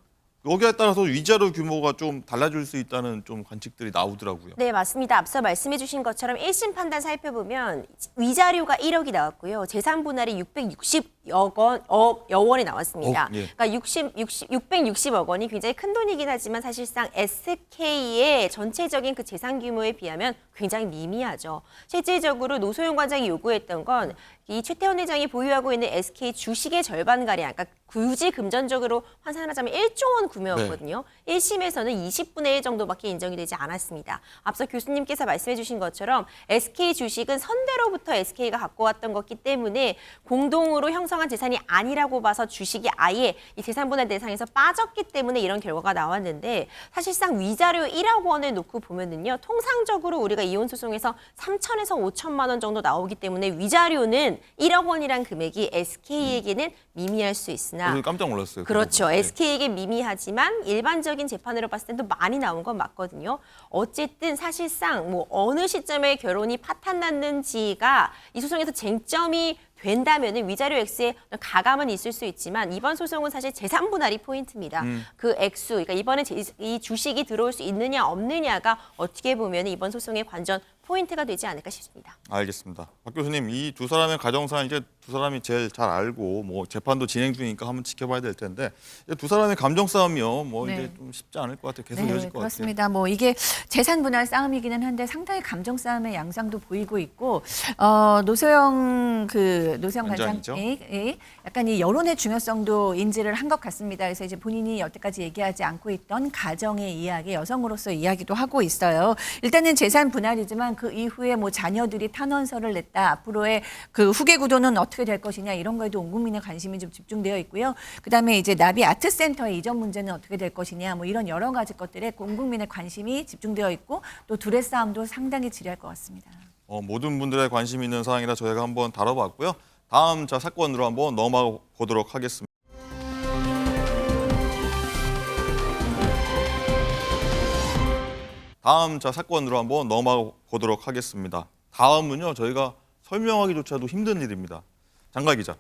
여기에 따라서 위자료 규모가 좀 달라질 수 있다는 좀 관측들이 나오더라고요. 네, 맞습니다. 앞서 말씀해 주신 것처럼 1심 판단 살펴보면 위자료가 1억이 나왔고요. 재산 분할이 660여 원이 나왔습니다. 예. 그러니까 660억 원이 굉장히 큰 돈이긴 하지만 사실상 SK의 전체적인 재산 규모에 비하면 굉장히 미미하죠. 실질적으로 노소영 관장이 요구했던 건 이 최태원 회장이 보유하고 있는 SK 주식의 절반가량, 그러니까 굳이 금전적으로 환산하자면 1조 원 규모였거든요. 1심에서는 20분의 1 정도밖에 인정이 되지 않았습니다. 앞서 교수님께서 말씀해 주신 것처럼 SK 주식은 선대로부터 SK가 갖고 왔던 것이기 때문에 공동으로 형성 구성한 재산이 아니라고 봐서 주식이 아예 이 재산분할 대상에서 빠졌기 때문에 이런 결과가 나왔는데 사실상 위자료 1억 원을 놓고 보면은요. 통상적으로 우리가 이혼 소송에서 3천에서 5천만 원 정도 나오기 때문에 위자료는 1억 원이란 금액이 SK에게는 미미할 수 있으나 저도 깜짝 놀랐어요. 그렇죠. 네. SK에게 미미하지만 일반적인 재판으로 봤을 때도 많이 나온 건 맞거든요. 어쨌든 사실상 뭐 어느 시점에 결혼이 파탄 났는지가 이 소송에서 쟁점이 된다면은 위자료 액수에 가감은 있을 수 있지만 이번 소송은 사실 재산 분할이 포인트입니다. 그 액수, 그러니까 이번에 이 주식이 들어올 수 있느냐 없느냐가 어떻게 보면 이번 소송의 관전 포인트가 되지 않을까 싶습니다. 알겠습니다. 박 교수님, 이 두 사람의 가정사 이제 두 사람이 제일 잘 알고 뭐 재판도 진행 중이니까 한번 지켜봐야 될 텐데 이제 두 사람의 감정 싸움이요. 뭐 네. 이제 좀 쉽지 않을 것 같아요. 계속 이어질 것 그렇습니다. 뭐 이게 재산 분할 싸움이기는 한데 상당히 감정 싸움의 양상도 보이고 있고 노소영 관장이죠. 관장이 약간 이 여론의 중요성도 인지를 한 것 같습니다. 그래서 이제 본인이 여태까지 얘기하지 않고 있던 가정의 이야기, 여성으로서 이야기도 하고 있어요. 일단은 재산 분할이지만 그 이후에 뭐 자녀들이 탄원서를 냈다. 앞으로의 그 후계 구도는 어떻게 될 것이냐 이런 거에도 온 국민의 관심이 좀 집중되어 있고요. 그다음에 이제 나비 아트센터의 이전 문제는 어떻게 될 것이냐 뭐 이런 여러 가지 것들에 온 국민의 관심이 집중되어 있고 또 둘의 싸움도 상당히 지리할 것 같습니다. 모든 분들의 관심 있는 사항이라 저희가 한번 다뤄봤고요. 다음 사건으로 한번 넘어가 보도록 하겠습니다. 다음 사건으로 한번 넘어가 보도록 하겠습니다. 다음은요, 저희가 설명하기조차도 힘든 일입니다. 장가 기자.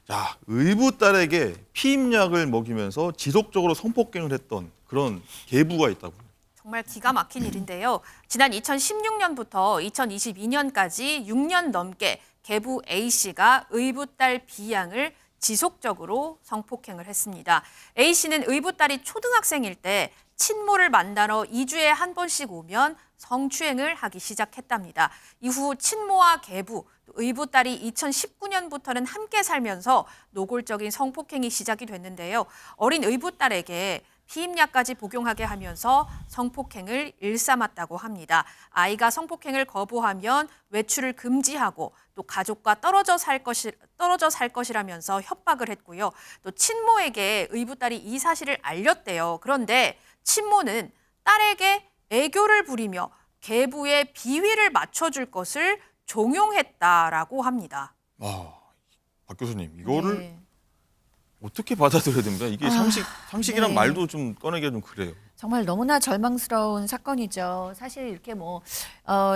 자, 의붓 딸에게 피임약을 먹이면서 지속적으로 성폭행을 했던 그런 계부가 있다고요. 정말 기가 막힌 일인데요. 지난 2016년부터 2022년까지 6년 넘게 계부 A씨가 의붓딸 B양을 지속적으로 성폭행을 했습니다. A씨는 의붓딸이 초등학생일 때 친모를 만나러 2주에 한 번씩 오면 성추행을 하기 시작했답니다. 이후 친모와 계부, 의붓딸이 2019년부터는 함께 살면서 노골적인 성폭행이 시작이 됐는데요. 어린 의붓딸에게 피임약까지 복용하게 하면서 성폭행을 일삼았다고 합니다. 아이가 성폭행을 거부하면 외출을 금지하고 또 가족과 떨어져 살 것이라면서 협박을 했고요. 또 친모에게 의붓딸이 이 사실을 알렸대요. 그런데 친모는 딸에게 애교를 부리며 계부의 비위를 맞춰줄 것을 종용했다라고 합니다. 박 교수님, 이거를 네. 어떻게 받아들여야 됩니까? 이게 상식이란 네. 말도 좀 꺼내기가 좀 그래요. 정말 너무나 절망스러운 사건이죠. 사실 이렇게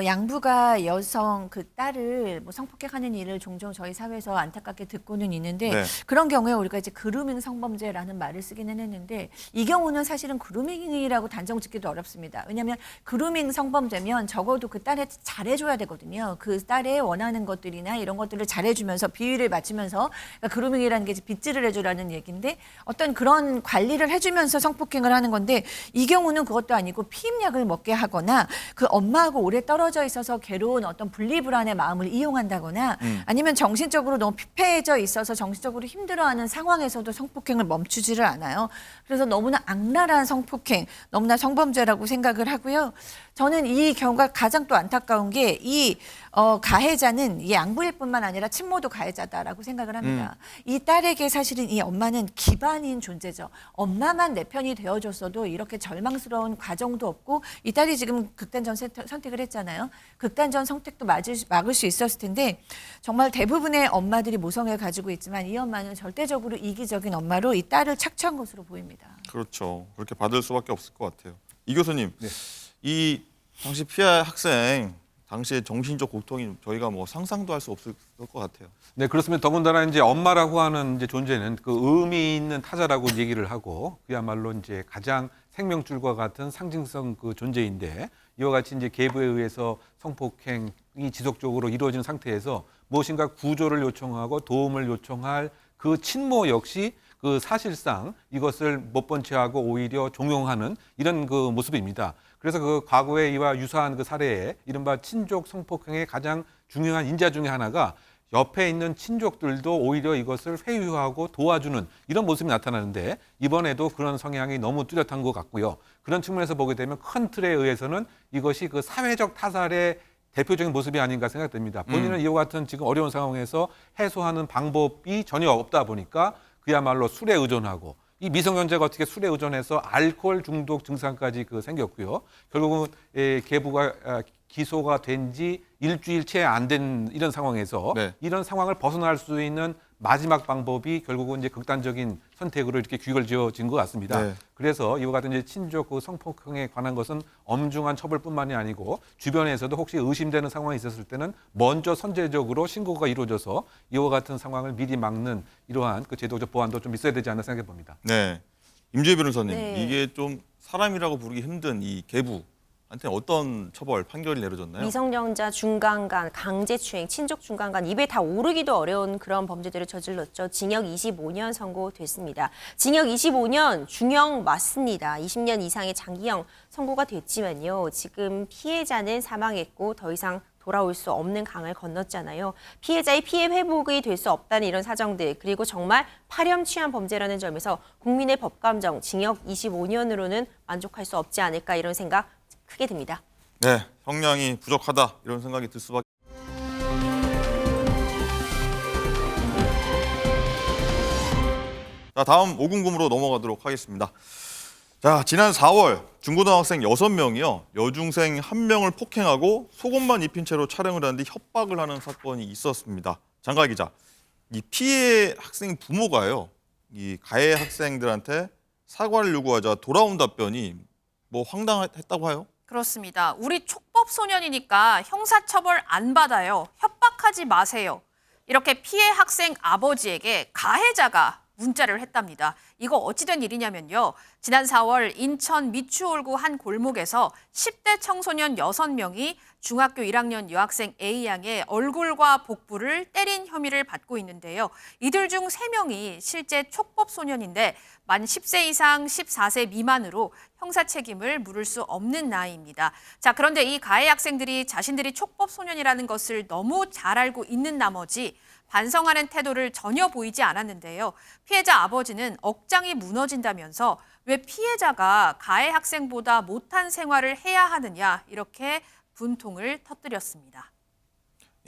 양부가 여성 그 딸을 성폭행하는 일을 종종 저희 사회에서 안타깝게 듣고는 있는데 네. 그런 경우에 우리가 이제 그루밍 성범죄라는 말을 쓰기는 했는데 이 경우는 사실은 그루밍이라고 단정 짓기도 어렵습니다. 왜냐하면 그루밍 성범죄면 적어도 그 딸에 잘해줘야 되거든요. 그 딸의 원하는 것들이나 이런 것들을 잘해주면서 비위를 맞추면서 그러니까 그루밍이라는 게 이제 빗질을 해주라는 얘기인데 어떤 그런 관리를 해주면서 성폭행을 하는 건데 이 경우는 그것도 아니고 피임약을 먹게 하거나 그 엄마하고 오래 떨어져 있어서 괴로운 어떤 분리불안의 마음을 이용한다거나 아니면 정신적으로 너무 피폐해져 있어서 정신적으로 힘들어하는 상황에서도 성폭행을 멈추지를 않아요. 그래서 너무나 악랄한 성폭행, 너무나 성범죄라고 생각을 하고요. 저는 이 경우가 가장 또 안타까운 게 이 가해자는 이 양부일 뿐만 아니라 친모도 가해자다라고 생각을 합니다. 이 딸에게 사실은 이 엄마는 기반인 존재죠. 엄마만 내 편이 되어줬어도 이렇게 절망스러운 과정도 없고 이 딸이 지금 극단적 선택을 했잖아요. 극단적 선택도 막을 수 있었을 텐데 정말 대부분의 엄마들이 모성애를 가지고 있지만 이 엄마는 절대적으로 이기적인 엄마로 이 딸을 착취한 것으로 보입니다. 그렇죠. 그렇게 받을 수밖에 없을 것 같아요. 이 교수님, 네. 이 당시 피해 학생 당시의 정신적 고통이 저희가 상상도 할 수 없을 것 같아요. 네, 그렇습니다. 더군다나 이제 엄마라고 하는 이제 존재는 그 의미 있는 타자라고 얘기를 하고 그야말로 이제 가장 생명줄과 같은 상징성 그 존재인데 이와 같이 이제 계부에 의해서 성폭행이 지속적으로 이루어지는 상태에서 무엇인가 구조를 요청하고 도움을 요청할 그 친모 역시 그 사실상 이것을 못 본 채하고 오히려 종용하는 이런 그 모습입니다. 그래서 그 과거에 이와 유사한 그 사례에 이른바 친족 성폭행의 가장 중요한 인자 중에 하나가 옆에 있는 친족들도 오히려 이것을 회유하고 도와주는 이런 모습이 나타나는데 이번에도 그런 성향이 너무 뚜렷한 것 같고요. 그런 측면에서 보게 되면 큰 틀에 의해서는 이것이 그 사회적 타살의 대표적인 모습이 아닌가 생각됩니다. 본인은 이와 같은 지금 어려운 상황에서 해소하는 방법이 전혀 없다 보니까 그야말로 술에 의존하고 이 미성년자가 어떻게 술에 의존해서 알코올 중독 증상까지 생겼고요. 결국은 계부가 기소가 된 지 일주일 채 안 된 이런 상황에서 네. 이런 상황을 벗어날 수 있는 마지막 방법이 결국은 이제 극단적인 선택으로 이렇게 귀결 지어진 것 같습니다. 네. 그래서 이와 같은 이제 친족 성폭행에 관한 것은 엄중한 처벌뿐만이 아니고 주변에서도 혹시 의심되는 상황이 있었을 때는 먼저 선제적으로 신고가 이루어져서 이와 같은 상황을 미리 막는 이러한 제도적 보완도 좀 있어야 되지 않나 생각해 봅니다. 네. 임주혜 변호사님, 네. 이게 좀 사람이라고 부르기 힘든 이 계부한테 어떤 처벌 판결이 내려졌나요? 미성년자 중간간, 강제추행, 친족 중간간 입에 다 오르기도 어려운 그런 범죄들을 저질렀죠. 징역 25년 선고됐습니다. 징역 25년 중형 맞습니다. 20년 이상의 장기형 선고가 됐지만요. 지금 피해자는 사망했고 더 이상 돌아올 수 없는 강을 건넜잖아요. 피해자의 피해 회복이 될 수 없다는 이런 사정들, 그리고 정말 파렴치한 범죄라는 점에서 국민의 법감정 징역 25년으로는 만족할 수 없지 않을까 이런 생각 크게 듭니다. 네, 형량이 부족하다 이런 생각이 들 수밖에. 자, 다음 5궁금으로 넘어가도록 하겠습니다. 자, 지난 4월 중고등학생 6명이요. 여중생 1명을 폭행하고 속옷만 입힌 채로 촬영을 하는데 협박을 하는 사건이 있었습니다. 장가 기자, 이 피해 학생 부모가요. 이 가해 학생들한테 사과를 요구하자 돌아온 답변이 뭐 황당했다고 해요? 그렇습니다. 우리 촉법 소년이니까 형사처벌 안 받아요. 협박하지 마세요. 이렇게 피해 학생 아버지에게 가해자가 문자를 했답니다. 이거 어찌된 일이냐면요. 지난 4월 인천 미추홀구 한 골목에서 10대 청소년 6명이 중학교 1학년 여학생 A양의 얼굴과 복부를 때린 혐의를 받고 있는데요. 이들 중 3명이 실제 촉법 소년인데 만 10세 이상 14세 미만으로 형사 책임을 물을 수 없는 나이입니다. 자, 그런데 이 가해 학생들이 자신들이 촉법 소년이라는 것을 너무 잘 알고 있는 나머지 반성하는 태도를 전혀 보이지 않았는데요. 피해자 아버지는 억장이 무너진다면서 왜 피해자가 가해 학생보다 못한 생활을 해야 하느냐 이렇게 분통을 터뜨렸습니다.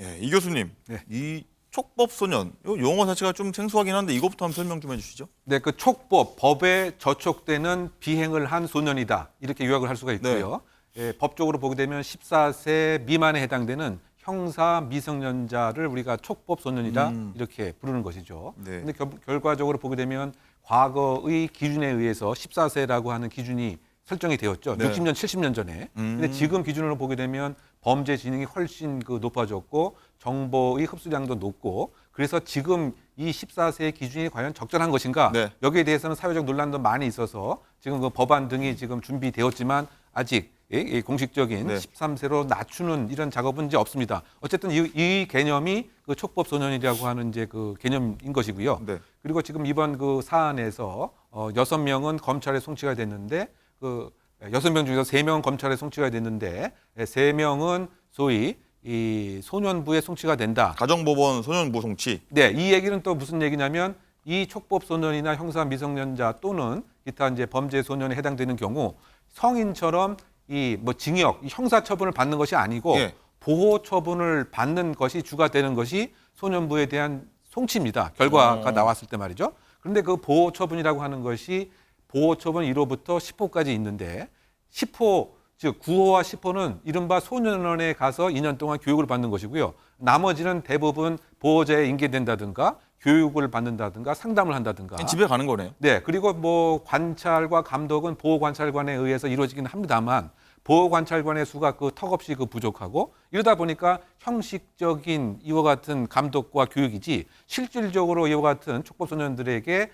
예, 이 교수님, 네. 이 촉법 소년, 이 용어 자체가 좀 생소하긴 한데 이것부터 한번 설명 좀 해주시죠. 네, 촉법, 법에 저촉되는 비행을 한 소년이다. 이렇게 요약을 할 수가 있고요. 예, 법적으로 보게 되면 14세 미만에 해당되는 형사 미성년자를 우리가 촉법 소년이다 이렇게 부르는 것이죠. 네. 근데 결과적으로 보게 되면 과거의 기준에 의해서 14세라고 하는 기준이 설정이 되었죠. 네. 60년, 70년 전에. 근데 지금 기준으로 보게 되면 범죄 진행이 훨씬 높아졌고 정보의 흡수량도 높고 그래서 지금 이 14세 기준이 과연 적절한 것인가? 네. 여기에 대해서는 사회적 논란도 많이 있어서 지금 법안 등이 지금 준비되었지만 아직 이 공식적인 네. 13세로 낮추는 이런 작업은 이제 없습니다. 어쨌든 이 개념이 촉법 소년이라고 하는 이제 개념인 것이고요. 네. 그리고 지금 이번 사안에서 6명은 검찰에 송치가 됐는데 6명 중에서 3명은 검찰에 송치가 됐는데 3명은 소위 이 소년부에 송치가 된다. 가정법원 소년부 송치. 네, 이 얘기는 또 무슨 얘기냐면 이 촉법 소년이나 형사 미성년자 또는 기타 이제 범죄 소년에 해당되는 경우 성인처럼 이 징역, 형사 처분을 받는 것이 아니고 예. 보호 처분을 받는 것이 주가 되는 것이 소년부에 대한 송치입니다. 결과가 나왔을 때 말이죠. 그런데 그 보호 처분이라고 하는 것이 보호 처분 1호부터 10호까지 있는데 10호 즉 9호와 10호는 이른바 소년원에 가서 2년 동안 교육을 받는 것이고요. 나머지는 대부분 보호자에 인계된다든가 교육을 받는다든가 상담을 한다든가. 집에 가는 거네요. 네, 그리고 관찰과 감독은 보호관찰관에 의해서 이루어지긴 합니다만 보호관찰관의 수가 턱없이 부족하고 이러다 보니까 형식적인 이와 같은 감독과 교육이지 실질적으로 이와 같은 촉법소년들에게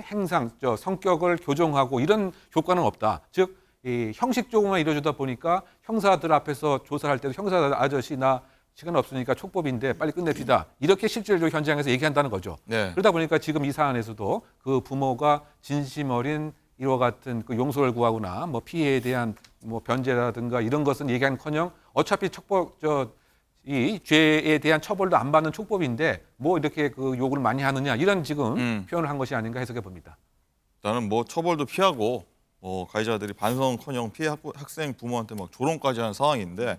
행상, 성격을 교정하고 이런 효과는 없다. 즉, 이 형식적으로만 이루어지다 보니까 형사들 앞에서 조사할 때도 형사 아저씨 나 시간 없으니까 촉법인데 빨리 끝냅시다. 이렇게 실질적으로 현장에서 얘기한다는 거죠. 네. 그러다 보니까 지금 이 사안에서도 부모가 진심 어린 이와 같은 용서를 구하거나 피해에 대한 변제라든가 이런 것은 얘기한커녕 어차피 이 죄에 대한 처벌도 안 받는 촉법인데 이렇게 요구를 많이 하느냐 이런 지금 표현을 한 것이 아닌가 해석해 봅니다. 나는 처벌도 피하고 가해자들이 반성커녕 피해 학생 부모한테 조롱까지 하는 상황인데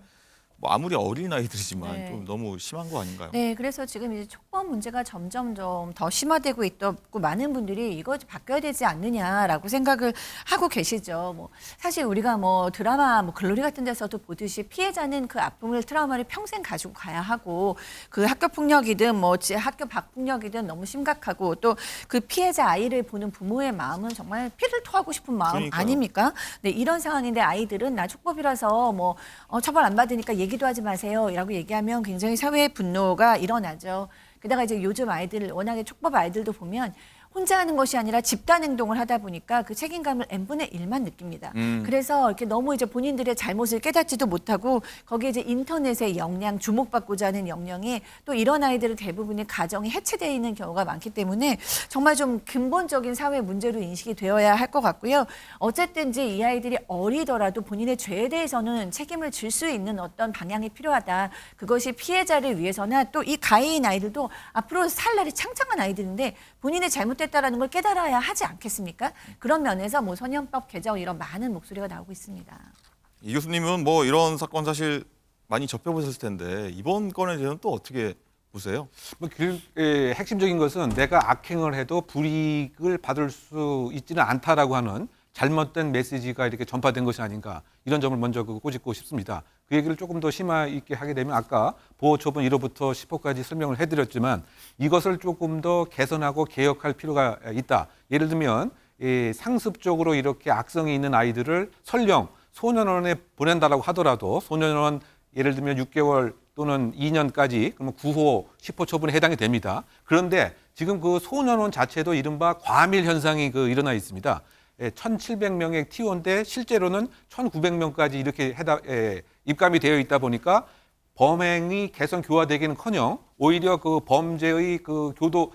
뭐 아무리 어린 아이들이지만 네. 좀 너무 심한 거 아닌가요? 네, 그래서 지금 이제 촉법 문제가 점점점 더 심화되고 있고 많은 분들이 이거 바뀌어야 되지 않느냐라고 생각을 하고 계시죠. 뭐 사실 우리가 뭐 드라마 뭐 글로리 같은 데서도 보듯이 피해자는 그 아픔을 트라우마를 평생 가지고 가야 하고 그 학교 폭력이든 뭐 학교 밖폭력이든 너무 심각하고 또 그 피해자 아이를 보는 부모의 마음은 정말 피를 토하고 싶은 마음 그러니까요. 아닙니까? 네, 이런 상황인데 아이들은 나 촉법이라서 뭐 처벌 안 받으니까 얘기도 하지 마세요라고 얘기하면 굉장히 사회의 분노가 일어나죠. 게다가 이제 요즘 아이들 워낙에 촉법 아이들도 보면 혼자 하는 것이 아니라 집단 행동을 하다 보니까 그 책임감을 n분의 1만 느낍니다. 그래서 이렇게 너무 이제 본인들의 잘못을 깨닫지도 못하고 거기에 이제 인터넷의 역량, 주목받고자 하는 역량에 또 이런 아이들은 대부분이 가정이 해체되어 있는 경우가 많기 때문에 정말 좀 근본적인 사회 문제로 인식이 되어야 할 것 같고요. 어쨌든 이제 이 아이들이 어리더라도 본인의 죄에 대해서는 책임을 질 수 있는 어떤 방향이 필요하다. 그것이 피해자를 위해서나 또 이 가해인 아이들도 앞으로 살 날이 창창한 아이들인데 본인의 잘못됐다라는 걸 깨달아야 하지 않겠습니까? 그런 면에서 뭐 소년법 개정 이런 많은 목소리가 나오고 있습니다. 이 교수님은 뭐 이런 사건 사실 많이 접해보셨을 텐데 이번 건에 대해서는 또 어떻게 보세요? 핵심적인 것은 내가 악행을 해도 불이익을 받을 수 있지는 않다라고 하는 잘못된 메시지가 이렇게 전파된 것이 아닌가 이런 점을 먼저 꼬집고 싶습니다. 그 얘기를 조금 더 심화 있게 하게 되면 아까 보호처분 1호부터 10호까지 설명을 해드렸지만 이것을 조금 더 개선하고 개혁할 필요가 있다. 예를 들면 상습적으로 이렇게 악성이 있는 아이들을 설령 소년원에 보낸다라고 하더라도 소년원 예를 들면 6개월 또는 2년까지 그러면 9호, 10호 처분에 해당이 됩니다. 그런데 지금 그 소년원 자체도 이른바 과밀 현상이 일어나 있습니다. 1,700명의 T1인데 실제로는 1,900명까지 이렇게 입감이 되어 있다 보니까 범행이 개선 교화되기는커녕 오히려 그 범죄의 그 교도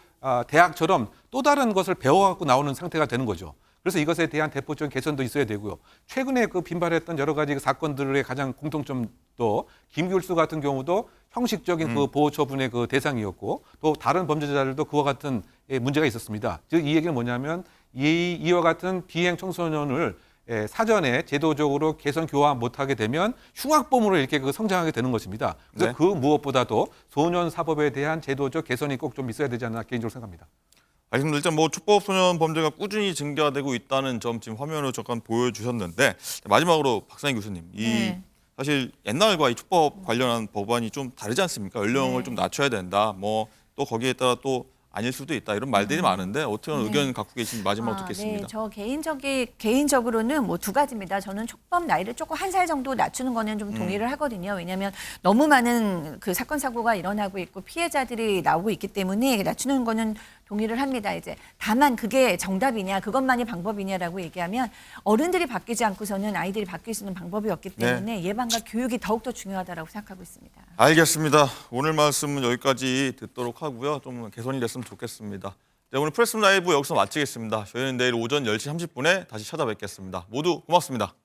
대학처럼 또 다른 것을 배워갖고 나오는 상태가 되는 거죠. 그래서 이것에 대한 대폭적인 개선도 있어야 되고요. 최근에 빈발했던 여러 가지 사건들의 가장 공통점도 김규일수 같은 경우도 형식적인 그 보호 처분의 그 대상이었고 또 다른 범죄자들도 그와 같은 문제가 있었습니다. 즉 이 얘기는 뭐냐면 이와 같은 비행 청소년을 사전에 제도적으로 개선 교화 못하게 되면 흉악범으로 이렇게 성장하게 되는 것입니다. 그래서 네. 그 무엇보다도 소년 사법에 대한 제도적 개선이 꼭 좀 있어야 되지 않나 개인적으로 생각합니다. 알겠습니다. 일단 뭐 촉법 소년 범죄가 꾸준히 증가되고 있다는 점 지금 화면으로 잠깐 보여주셨는데 마지막으로 박상희 교수님, 사실 옛날과 이 촉법 관련한 법안이 좀 다르지 않습니까? 연령을 좀 낮춰야 된다. 뭐 또 거기에 따라 또 아닐 수도 있다. 이런 말들이 많은데 어떻게 의견 갖고 계신지 마지막으로 듣겠습니다. 네, 저 개인적으로는 뭐 두 가지입니다. 저는 촉법 나이를 조금 한 살 정도 낮추는 거는 좀 동의를 하거든요. 왜냐하면 너무 많은 그 사건 사고가 일어나고 있고 피해자들이 나오고 있기 때문에 낮추는 거는 동의를 합니다. 이제 다만 그게 정답이냐, 그것만이 방법이냐라고 얘기하면 어른들이 바뀌지 않고서는 아이들이 바뀔 수 있는 방법이 없기 때문에 예방과 교육이 더욱더 중요하다고 생각하고 있습니다. 알겠습니다. 오늘 말씀은 여기까지 듣도록 하고요. 좀 개선이 됐으면 좋겠습니다. 네, 오늘 프레스 라이브 여기서 마치겠습니다. 저희는 내일 오전 10시 30분에 다시 찾아뵙겠습니다. 모두 고맙습니다.